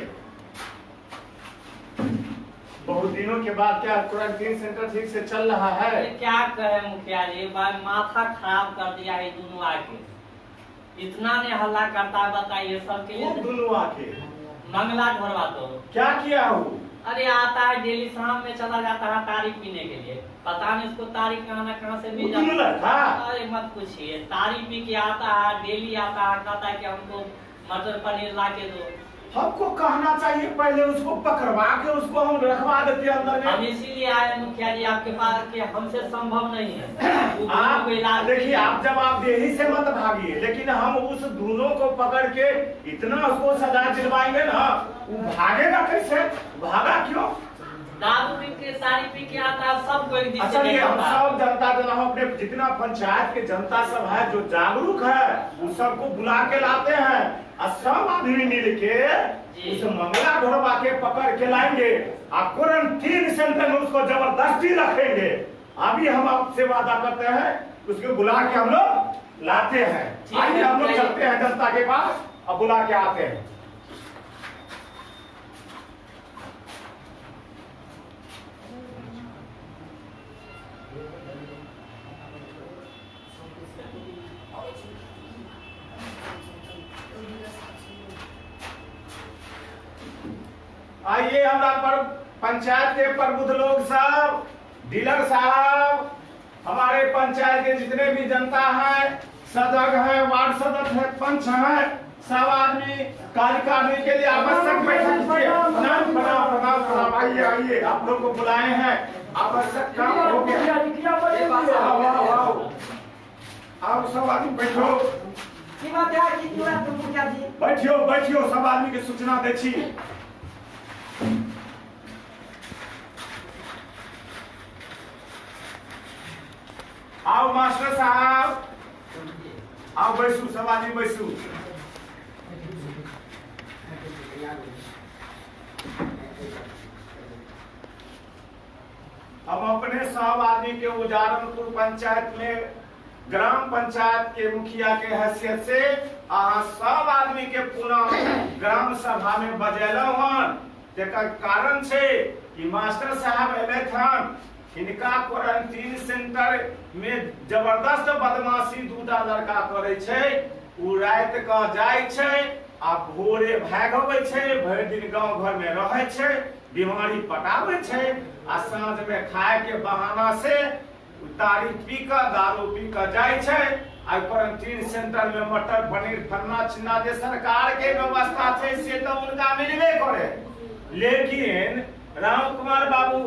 बहुत दिनों के बाद क्या क्वारंटीन सेंटर ठीक से चल रहा है? अरे क्या कहे मुखिया जी, माथा खराब कर दिया है दोनों आके। इतना ने हल्ला करता है बताइए सबके लिए। दोनों आके मंगला ढोरवा तो क्या किया हो? अरे आता है डेली शाम में चला जाता है तारी पीने के लिए, पता नहीं उसको तारी कहाँ ना कहाँ से मिल जाता है। अरे मत पूछिए, तारी पी के आता है, डेली आता है, कहता है कि हमको मटर पनीर ला के दो। हमको कहना चाहिए पहले, उसको पकड़वा के उसको हम रखवा देते अंदर हम में। इसीलिए आए मुखिया जी आपके पास कि हमसे संभव नहीं है। आप देखिए, आप जब आप यही से मत भागिए, लेकिन हम उस दोनों को पकड़ के इतना उसको सजा दिलवाएंगे ना, वो भागेगा कैसे? भागा क्यों? दारू पी के सारी पी के आता है, सबको एक अच्छा ये हम सब जनता जन हम अपने जितना पंचायत के जनता सब है जो जागरूक है वो सबको बुला के लाते हैं और सब आदमी मिल के उस मंगला ढोरवा के पकड़ के लाएंगे और क्वारंटीन सेंटर में उसको जबरदस्ती रखेंगे। अभी हम आपसे वादा करते हैं, उसको बुला के हम लोग लाते हैं। आइए हम लोग चलते हैं जनता के पास और बुला के आते हैं। आइए हमारा पर पंचायत के प्रबुद्ध लोग सब, डीलर साहब, हमारे पंचायत के जितने भी जनता है, सदस्य है, वार्ड सदस्य है, पंच है, सब आदमी कार्यकारिणी के लिए आवश्यक बैठक प्रणाम प्रणाम प्रणाम प्रणाम। आइए आइए, आप लोग को बुलाए हैं, आवश्यक काम हो गया। आओ सब आदमी बैठो, बैठियो बैठियो, सब आदमी के सूचना दे छी। आओ मास्टर साहब, आओ बैसू, सब आदमी बैसू। हम अपने सब आदमी के उजारनपुर पंचायत में ग्राम पंचायत के मुखिया के हैसियत से सब आदमी के पुनः ग्राम सभा में बजेलहुं हन। जेकर कारण छे कि मास्टर साहब एले थन, इनका क्वारंटीन सेंटर में जबरदस्त बदमाशी दूटा लड़का करे छे। उ रात का जाय छे आ भोरे भाग अबै छे, भरि दिन गांव घर में रहे छे, बीमारी पटावे छे आ साँझ में खाए के बहाना से तारी पी का दारू पी का जाय छे। आ क्वारंटीन सेंटर में मटर पनीर फन्ना चिन्ना जे सरकार के व्यवस्था छे से तो उनका मिलबे करे, लेकिन राम कुमार बाबू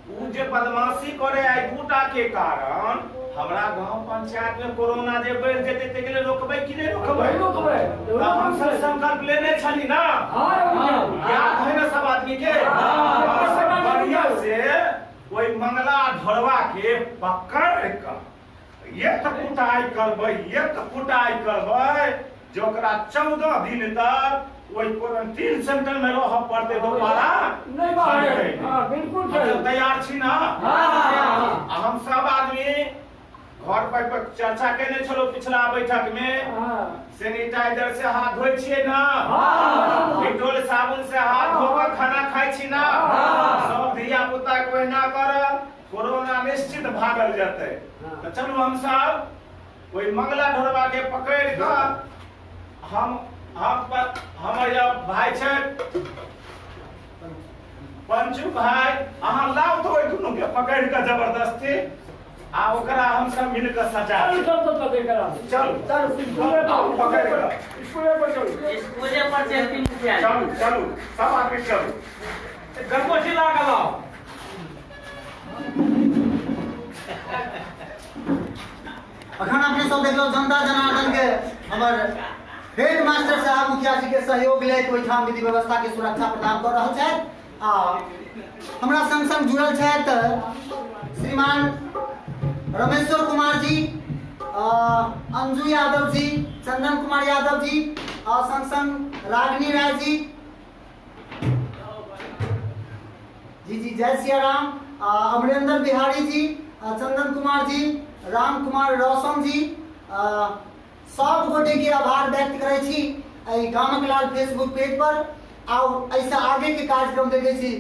उ जे बदमाशी करे आई दूटा के कारण हमरा गांव पंचायत में कोरोना जे बढ़ जेते ते गेले रोकबै कि नहीं रोकबै? तो हम सब संकल्प लेने छली ना, याद है ना सब आदमी के? बढ़िया से कोई मंगला ढोरवा के पकड़ कर ये तो कुटाई करबै, ये तो कुटाई करबै जोकरा 14 दिन तक वही क्वारंटीन सेंटर में रह पड़ते, दोबारा नहीं भागे। बिल्कुल तैयार छी ना? हम सब आदमी घर पर चर्चा केने छलो पिछला बैठक में, सैनिटाइजर से हाथ धोई छिए ना, डिटोल साबुन से हाथ धोकर खाना खाई छी ना, सब धिया पुता कोई ना कर, कोरोना निश्चित भागल जते। तो चलो हम सब कोई मंगला ढोरवा के पकड़ कर हमर भाई छे पंचू भाई, अहाँ लाओ तो दुनू के पकड़ के जबरदस्ती आ ओकरा हम सब मिलकर सजा चल सब तो पकड़ करा चल चल आओ पकड़ कर स्कूल पर चल स्कूले पर चलती मुखिया जी। चलो चलो सब आदमी चलो गणपति लगा लाओ। अखन अपने सब देखलो जनता जनार्दन के हमर हेड मास्टर साहब मुखिया जी के सहयोग ले ओहिठाम विधि व्यवस्था के सुरक्षा प्रदान कर रहल छथि आ हमरा संग संग जुड़ल छथि श्रीमान रमेश्वर कुमार जी, अंजू यादव जी, चंदन कुमार यादव जी और संग संग रागिनी राय जी जी जय सिया राम, अमरेंद्र बिहारी जी, चंदन कुमार जी, राम कुमार रोशन जी, सब गोटे के आभार व्यक्त करे छी गामक लाल फेसबुक पेज पर। और ऐसा आगे के कार्यक्रम देखे छी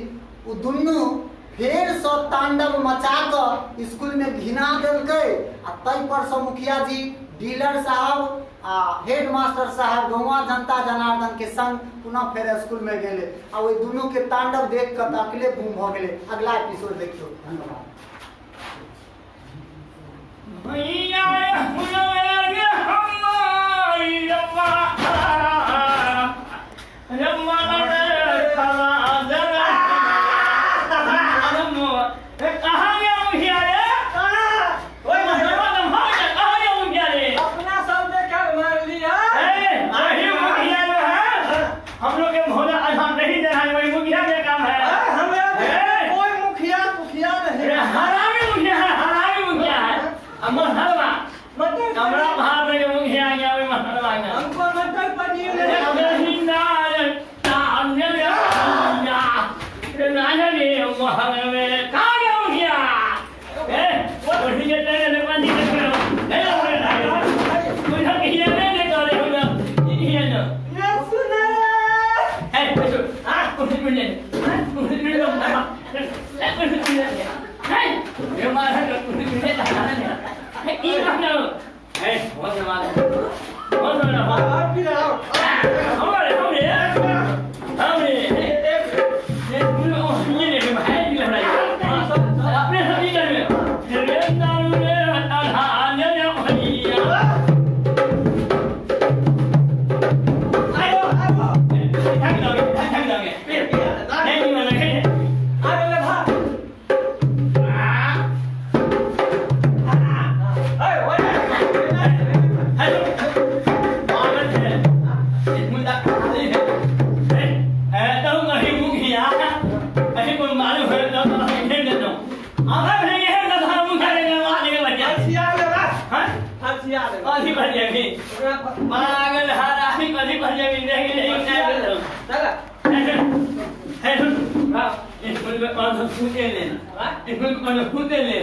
उ दुनू फेर से तांडव मचा कर स्कूल में घिना देलकै आ तै पर से मुखिया जी, डीलर साहब आ हेड मास्टर साहब गौवा जनता जनार्दन के संग पुनः फेर स्कूल में गेले आ ओइ दुनू के तांडव देख कर अकेले घूम भ गेले। अगला एपिसोड देखियो। धन्यवाद। भैया हुनवे हमारी रब्बा रब्बा रे खला जरा अरमो कहां गया मुखिया रे ओए रब्बा तुम भाग जा कहां गया मुखिया रे अपना सब ने कर मार लिया। वही मुखिया जो है हम लोग के भोला आधार नहीं दे रहा है, वही मुखिया का काम है। हमें कोई मुखिया नहीं। हरामी मुखिया है, हरामी मुखिया है। अमर हलवा मतलब हमरा भाग में मुखिया आ गया, वही हलवा है। हमको मतलब पनीर नहीं नार तान्या नाना ने महल में कहां गया मुखिया वो बढ़ी के तेरे ने पानी के करो नहीं हो मुझे कहीं नहीं करे हो ये ना ये सुने है तो कुछ मिले कुछ मिले है ये मारा कुछ मिले था है ये ना है बहुत जमाना आप भी रहो। हमारे ये ले भाई भी लग रहा है अपने सभी घर में रे दारू रे आधा ने भैया आयो थक लगे नहीं लगे अरे ले भाग ओए हेलो आनंद है मुद्दा है तो नहीं मुखिया अभी कोई मालूम है तो नहीं देता हूं अब नहीं है ना हम मुखिया ने मार के बच्चा हथिया ले बा हां हथिया ले आधी भर जाएगी पागल हरामी कभी भर जाएगी नहीं नहीं चला है हां इसमें बात पूछे लेना इसमें बात पूछे ले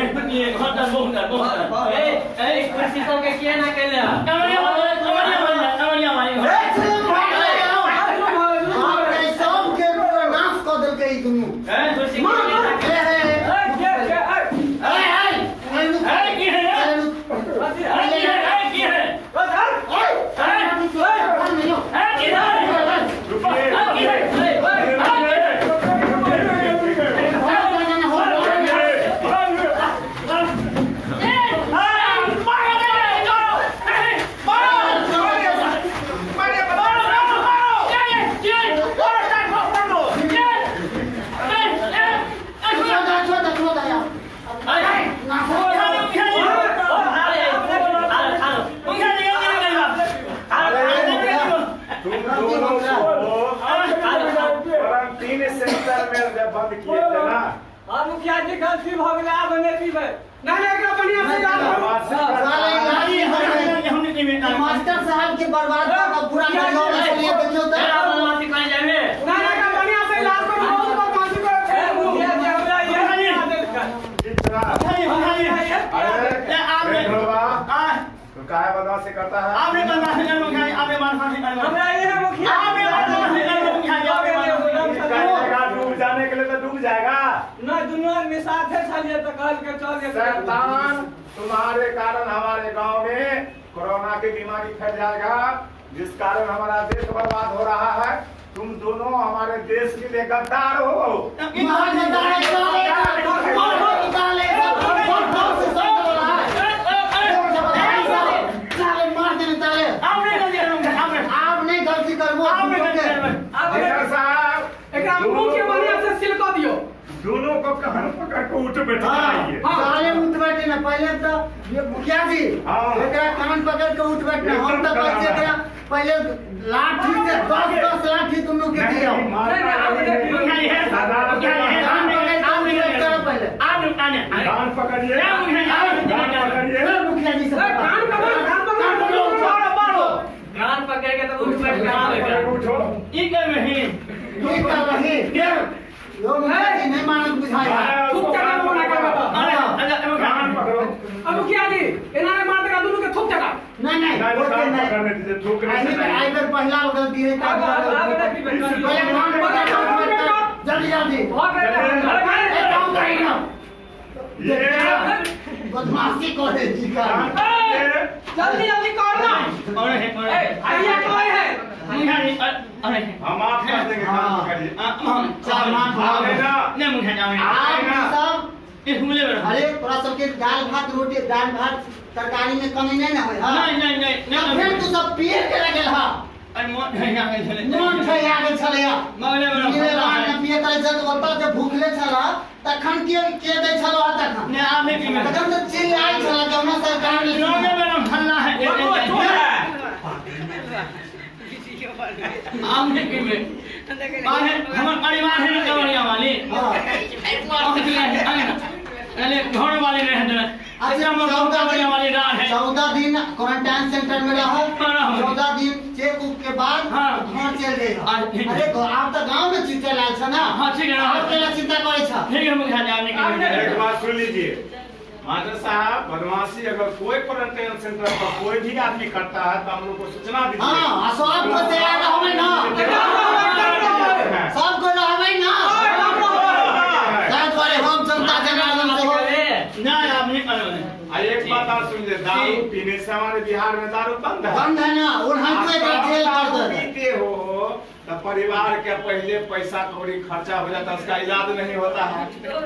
एक पति एक घंटा बहुत ए कुर्सी को के किया ना कर ले कमरिया वाली आपने सब के नाश कर देलकै ई दुनू। कुर्सी बंद किए थे ना मुखिया जी गलती भ गेलै आब नहीं पीबे नहीं एकरा बढ़िया से याद मास्टर साहब के बर्बाद का पूरा गांव में चलिए देखियो तो मासी कहां जावे नहीं एकरा बढ़िया से इलाज कर बहुत बदमाशी करे छे मुखिया जी हमरा ये इतना अरे तो काहे बदमाशी करता है आपने बदमाशी कर मुखिया आपने बदमाशी कर हमरा ये है मुखिया आपने बदमाशी कर मुखिया डूब जाने के लिए तो डूब जाएगा ना दोनों आदमी साथ है चलिए तो कल के चल के शैतान तुम्हारे कारण हमारे गांव में कोरोना की बीमारी फैल जाएगा जिस कारण हमारा देश बर्बाद हो रहा है। तुम दोनों हमारे देश के लिए गद्दार हो। को कान पकड़ के उठ बैठा आइए। साले उठ बैठे ना पहले तो ये मुखिया जी हाँ। एकरा कान पकड़ के उठ बैठे हम तो कहते एकरा पहले लाठी से 10 लाठी दोनों के दिया कान पकड़िए मुखिया जी से कान पकड़ के तो उठ बैठ रहा उठो ई कर रही ठीक कर रही लोग मुखिया जी नहीं मानत बुझाया थूक चटा बोला कर कान पकड़ो अब मुखिया जी इन्होंने मार देगा दोनों के थूक चटा नहीं नहीं कान नहीं पकड़ने दीजिए ठोकने से नहीं। आई बार पहला गलती है पहले कान पकड़ जल्दी जल्दी ए काम करी ना बदमाशी करे जी का जल्दी जल्दी करना और है आइए कोई है अरे हम आप कर देंगे कान पकड़िए चार मान भाग आएगा नहीं मुझे जाओ आप सब इस मुले में अरे थोड़ा सबके दाल भात रोटी दाल भात तरकारी में कमी नहीं ना होय हां नहीं फिर तू सब पिए के लगल हा अरे मोट है ना चले नोन ठया गेल छलैया मगले में ये लान न पिए करे जब ओतऽ जे भूखले छला तखन के दै छलो आ तखन ने आप नहीं पीमे तखन तो चिल्लाई छला जौना सरकार ने नोने में ना फलना है आम नहीं पीमे बाहर हमारे परिवार है ना कवरिया वाली अरे घर वाले रहे अच्छा हम 14 दिन क्वारंटाइन सेंटर में रहा 14 दिन चेक उक के बाद घर चल गए अरे आप तो गांव में चिंता लाल छ ना हाँ ठीक है आप केला चिंता करे छ ठीक है मुझे जाने के एक बात सुन लीजिए मास्टर साहब बदमाशी अगर कोई क्वारंटाइन सेंटर पर कोई भी आदमी करता है तो हम लोग को सूचना दीजिए। हां सब को तैयार रहबै ना सब को रहबै ना ताहि दुआरे हम जनता जनार्दन से ना आप नहीं करोगे एक बात और सुन लीजिए दारू पीने से हमारे बिहार में दारू बंद है। बंद है ना और हम पे जेल कर दो पीते हो तो परिवार के पहले पैसा कौड़ी खर्चा हो जाता है उसका इलाज नहीं होता है।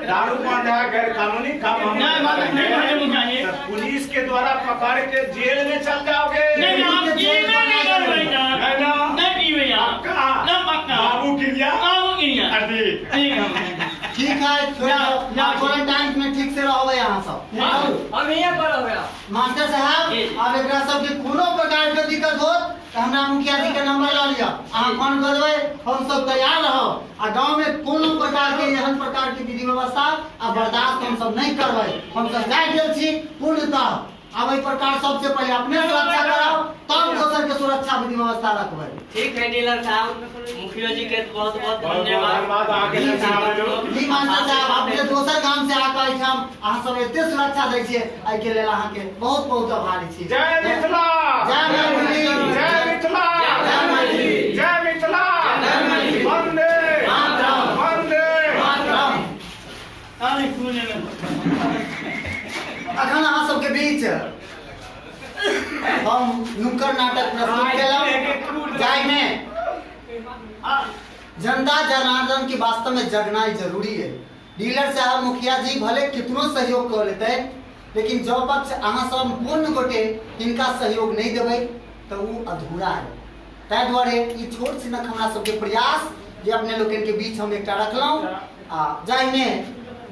दारू बंद है गैर कानूनी काम नहीं तो पुलिस के द्वारा पकड़ के जेल में चल जाओगे। नहीं आप जेल में नहीं कर भैया है ना? नहीं पीवे यार पक्का? ना पक्का बाबू गिरिया बाबू गिरिया ठीक ठीक है ठीक है क्वारंटाइन में ठीक से रहबै यहाँ सब हम ये पर हो गया मास्टर साहब अब एकरा सबके कोनो प्रकार के दिक्कत होत तो हमरा मुखिया जी के नंबर ल लिया अहाँ फोन कर देबै हम सब तैयार रहब आ गांव में कोनो प्रकार के एहन प्रकार के विधि व्यवस्था आ बर्दाश्त हम सब नहीं करबै हम सब जाय गेल छी पूर्णतः अब एहि प्रकार सबसे पहले अपने सुरक्षा कराओ तब दोसर के सुरक्षा विधि व्यवस्था रखबै ठीक है डीलर साहब मुखिया जी के बहुत बहुत धन्यवाद आगे जी मास्टर साहब अपने दोसर गांव से आके एहिठाम अहाँ सब एते सुरक्षा दै छियै एहि के लेल अहाँ के बहुत बहुत आभारी छी जय मिथिला जय मैथिली जय मिथिला जय मैथिली जय मिथिला जय मैथिली वंदे मातरम वंदे मातरम अरे सुने में अखन अहाँ सबके बीच हम नुक्कड़ नाटक प्रस्तुत केलहुँ जाहिमे जनता जनार्दन की वास्तव में जगनाई जरूरी है। डीलर साहब मुखिया जी भले कितनो सहयोग कर लेते लेकिन जो पक्ष अहाँ सब पूर्ण गोटे इनका सहयोग नहीं देबै तो वो अधूरा है। ताहि दुआरे ई छोट छिनक हमरा सबके प्रयास जे अपने लोकन के बीच हम एकटा रखलहुँ आ जाहिमे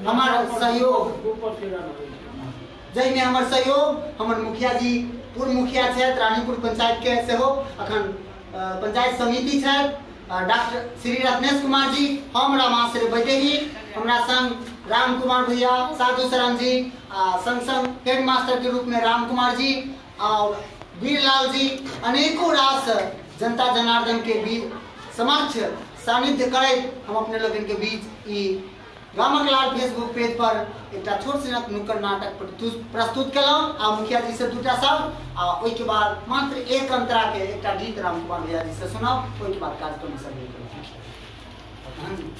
हमार सहयोग हमर मुखिया जी पूर्व मुखिया छथि रानीपुर पंचायत के सेहो अखन पंचायत समिति छथि डॉक्टर श्री रत्नेश कुमार जी हम रामाश्रय बैदेही हमरा संग राम कुमार भैया साधु शरण जी संग संग हेड मास्टर के रूप में राम कुमार जी और वीरलाल जी अनेकों रास जनता जनार्दन के बीच समक्ष सानिध्य करैत हम अपने लोगन के बीच ई गामक लाल फेसबुक पेज पर एक छोट सिनक नुक्कड़ नाटक प्रस्तुत केलहुँ आ मुखिया जी से दूटा शब्द आ ओहि के बाद मात्र एक अंतरा के एक गीत राम कुमार भैया जी से सुनाओ ओहि के बाद कार्यक्रम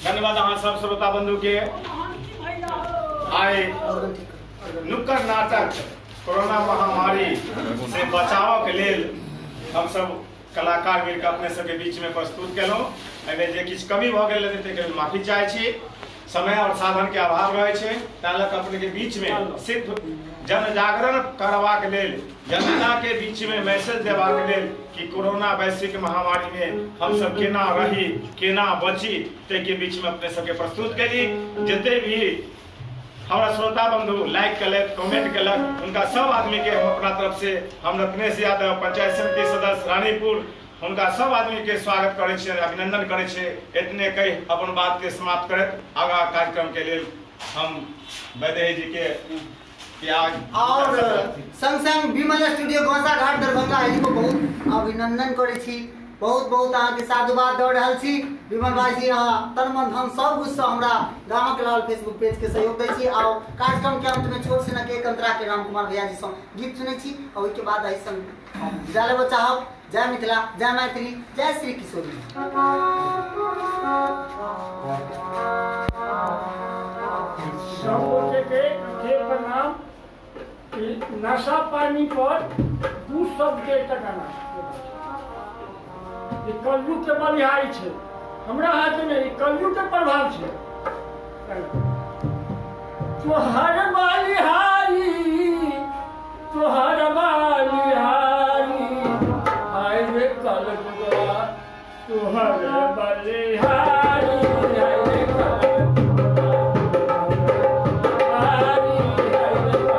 धन्यवाद अहाँ सब श्रोता बंधु के आए नुक्कड़ नाटक कोरोना महामारी से बचाव के लेल हम सब कलाकार मिलकर अपने सबके बीच में प्रस्तुत केलहुँ एहिमे जे किछु कमी भऽ गेल रहै ताहिके लेल माफी चाहै छी समय और साधन के अभाव रहे छे, ताहि लऽ कऽ अपने के बीच में सिर्फ जन जागरण करबाक लेल, जनता के बीच में मैसेज देबाक लेल कि कोरोना वैश्विक महामारी में हम सब केना रही, केना बची, ते के बीच में अपने सबके प्रस्तुत करी। जते भी हमारा श्रोता बंधु लाइक कलक, कमेंट कलक, उनका सब आदमी के हम अपना तरफ से, हम रत्नेश यादव पंचायत समिति सदस्य रानीपुर, उनका सब आदमी के स्वागत करे छे, अभिनंदन करे छे। इतने कई अपन बात के समाप्त करत आगा कार्यक्रम के लिए हम वैदेही जी के त्याग और संग संग विमल स्टूडियो गौसा घाट दरभंगा एहि को बहुत अभिनंदन करे छी, बहुत बहुत अहाँ के साधुवाद दऽ रहल छी। विमल भाई जी अहाँ तन मन धन सब कुछ से हमरा गामक लाल फेसबुक पेज के सहयोग दै छी। और कार्यक्रम के अंत में छोट सनक एक अंतरा के राम कुमार भैया जी सँ गीत सुनै छी और ओहि के बाद एहि संग विदा लेबो चाहब। जय मिथिला, जय मैथिली, जय श्री किशोरी। सब के प्रणाम। नशा पानी पर 2 शब्द के टकाना ये कलयुग के बलिहारी छे, हमरा हाथ में कलयुग के प्रभाव छे। तोहर बलिहारी, तोहर बलिहारी, हाय रे कलयुगवा तोहर बलिहारी, हाय रे कलयुगवा हारी, हाय रे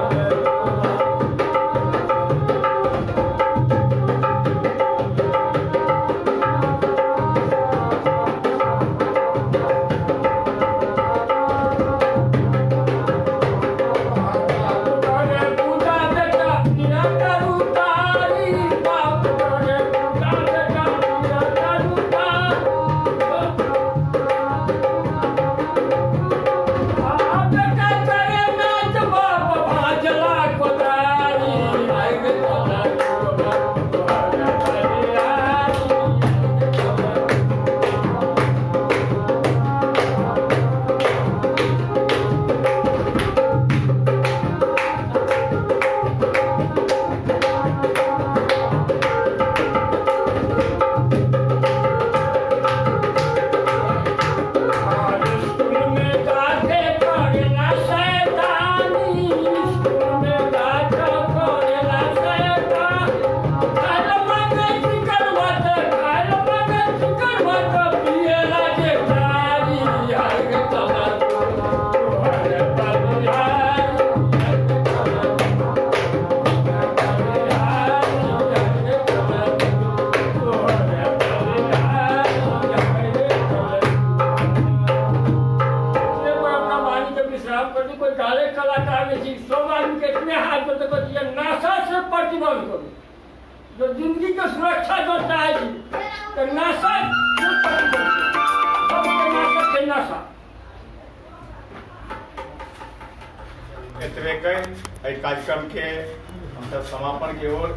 जो जिंदगी की सुरक्षा जो चाहे तो नासा सबके नासा एतबे कई कार्यक्रम के हम सब समापन की ओर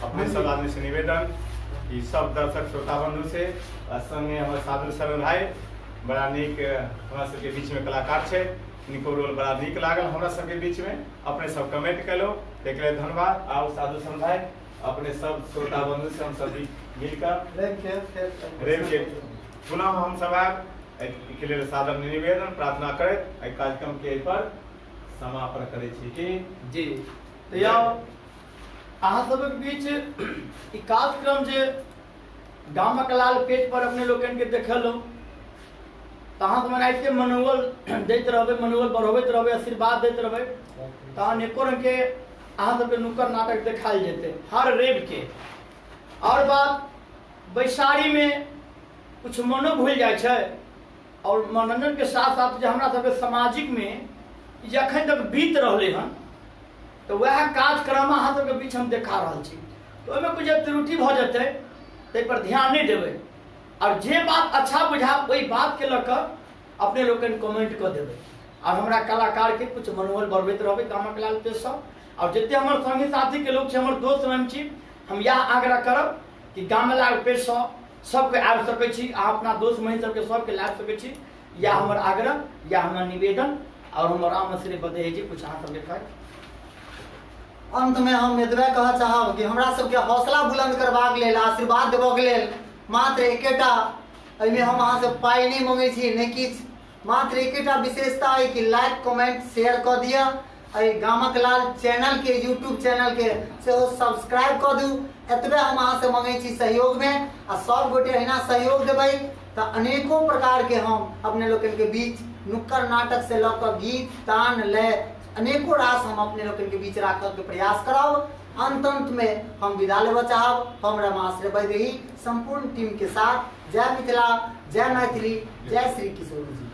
अपने सब आदमी से निवेदन कि सब दर्शक श्रोता बंधु से संगे हमारे साधु शरण भाई बड़ा नीक हमरा सबके बीच में कलाकार छे, इनको रोल बड़ा नीक लागल हमरा सबके बीच में। अपने सब कमेंट कलो, देख ले धन्यवाद। आओ साधु शरण भाई अपने सब श्रोता बंधु से हम सभी मिलकर रेम के पुनः हम सब के लिए सादर निवेदन प्रार्थना करैत कार्यक्रम के पर समापन करे छी कि जी। तो यार अहाँ सबके बीच ई कार्यक्रम जे गामक लाल पेज पर अपने लोगन के देखल तहाँ तो मनाइते मनोबल दैत रहबे, मनोबल बढ़बैत रहबे, आशीर्वाद दैत रहबे, तहाँ अनेको रंग के अहाँ सबके नुक्कड़ नाटक देखायल जेते हर रेव के। और बात बैसारी में कुछ मनो भूल जाए छे और मनोरंजन के साथ साथ जो हमरा सबके सामाजिक में जे अखन तक बीत रहले हन तो वह कार्यक्रम अहाँ सबके बीच हम देखा रहल छी। तो ओहिमे कुछ त्रुटि भ जेतै ताहि पर ध्यान नहीं देबै और जे बात अच्छा बुझा वही बात के लऽ अपने लोग कमेंट कर देबै और हमरा कलाकार के कुछ मनोबल बढ़बैत रहबै गामक लाल पेज सब। और जते हमर संगी साथी के लोग छै, हमर दोस्त हम छी, हम यह आग्रह करब कि गामक लाल पेज सबके आबि सकै छी, अहाँ अपना दोस्त महीन सबके सबके ला सकै छी, या हमर आग्रह या हमर निवेदन। और हमर राम श्री बदे जी कुछ अहाँ सबके कहे अंत में हम एतबे कह चाहब कि हमरा सबके हौसला बुलंद करबाक लेल, आशीर्वाद देबाक लेल मात्र एकेटा एहिमे हम अहाँ से पाई नहीं मांगे छी, नहीं किछ मात्र एकेटा विशेषता है कि लाइक कमेंट शेयर कर दिया। गामक लाल चैनल के यूट्यूब चैनल के से सब्सक्राइब कर दू। एतबे हम अहाँ से मांगे छी सहयोग में, आ सब गोटे अहिना सहयोग देबै तो अनेकों प्रकार के हम अपने लोगन के बीच नुक्कड़ नाटक से लकर गीत तान लय अनेकों रास हम अपने लोगन के बीच राखऽ के प्रयास करब। अंत में हम विदा लेबऽ चाहब। हम रमाश्रय वैदेही संपूर्ण टीम के साथ। जय मिथिला, जय मैथिली, जय श्री किशोर जी।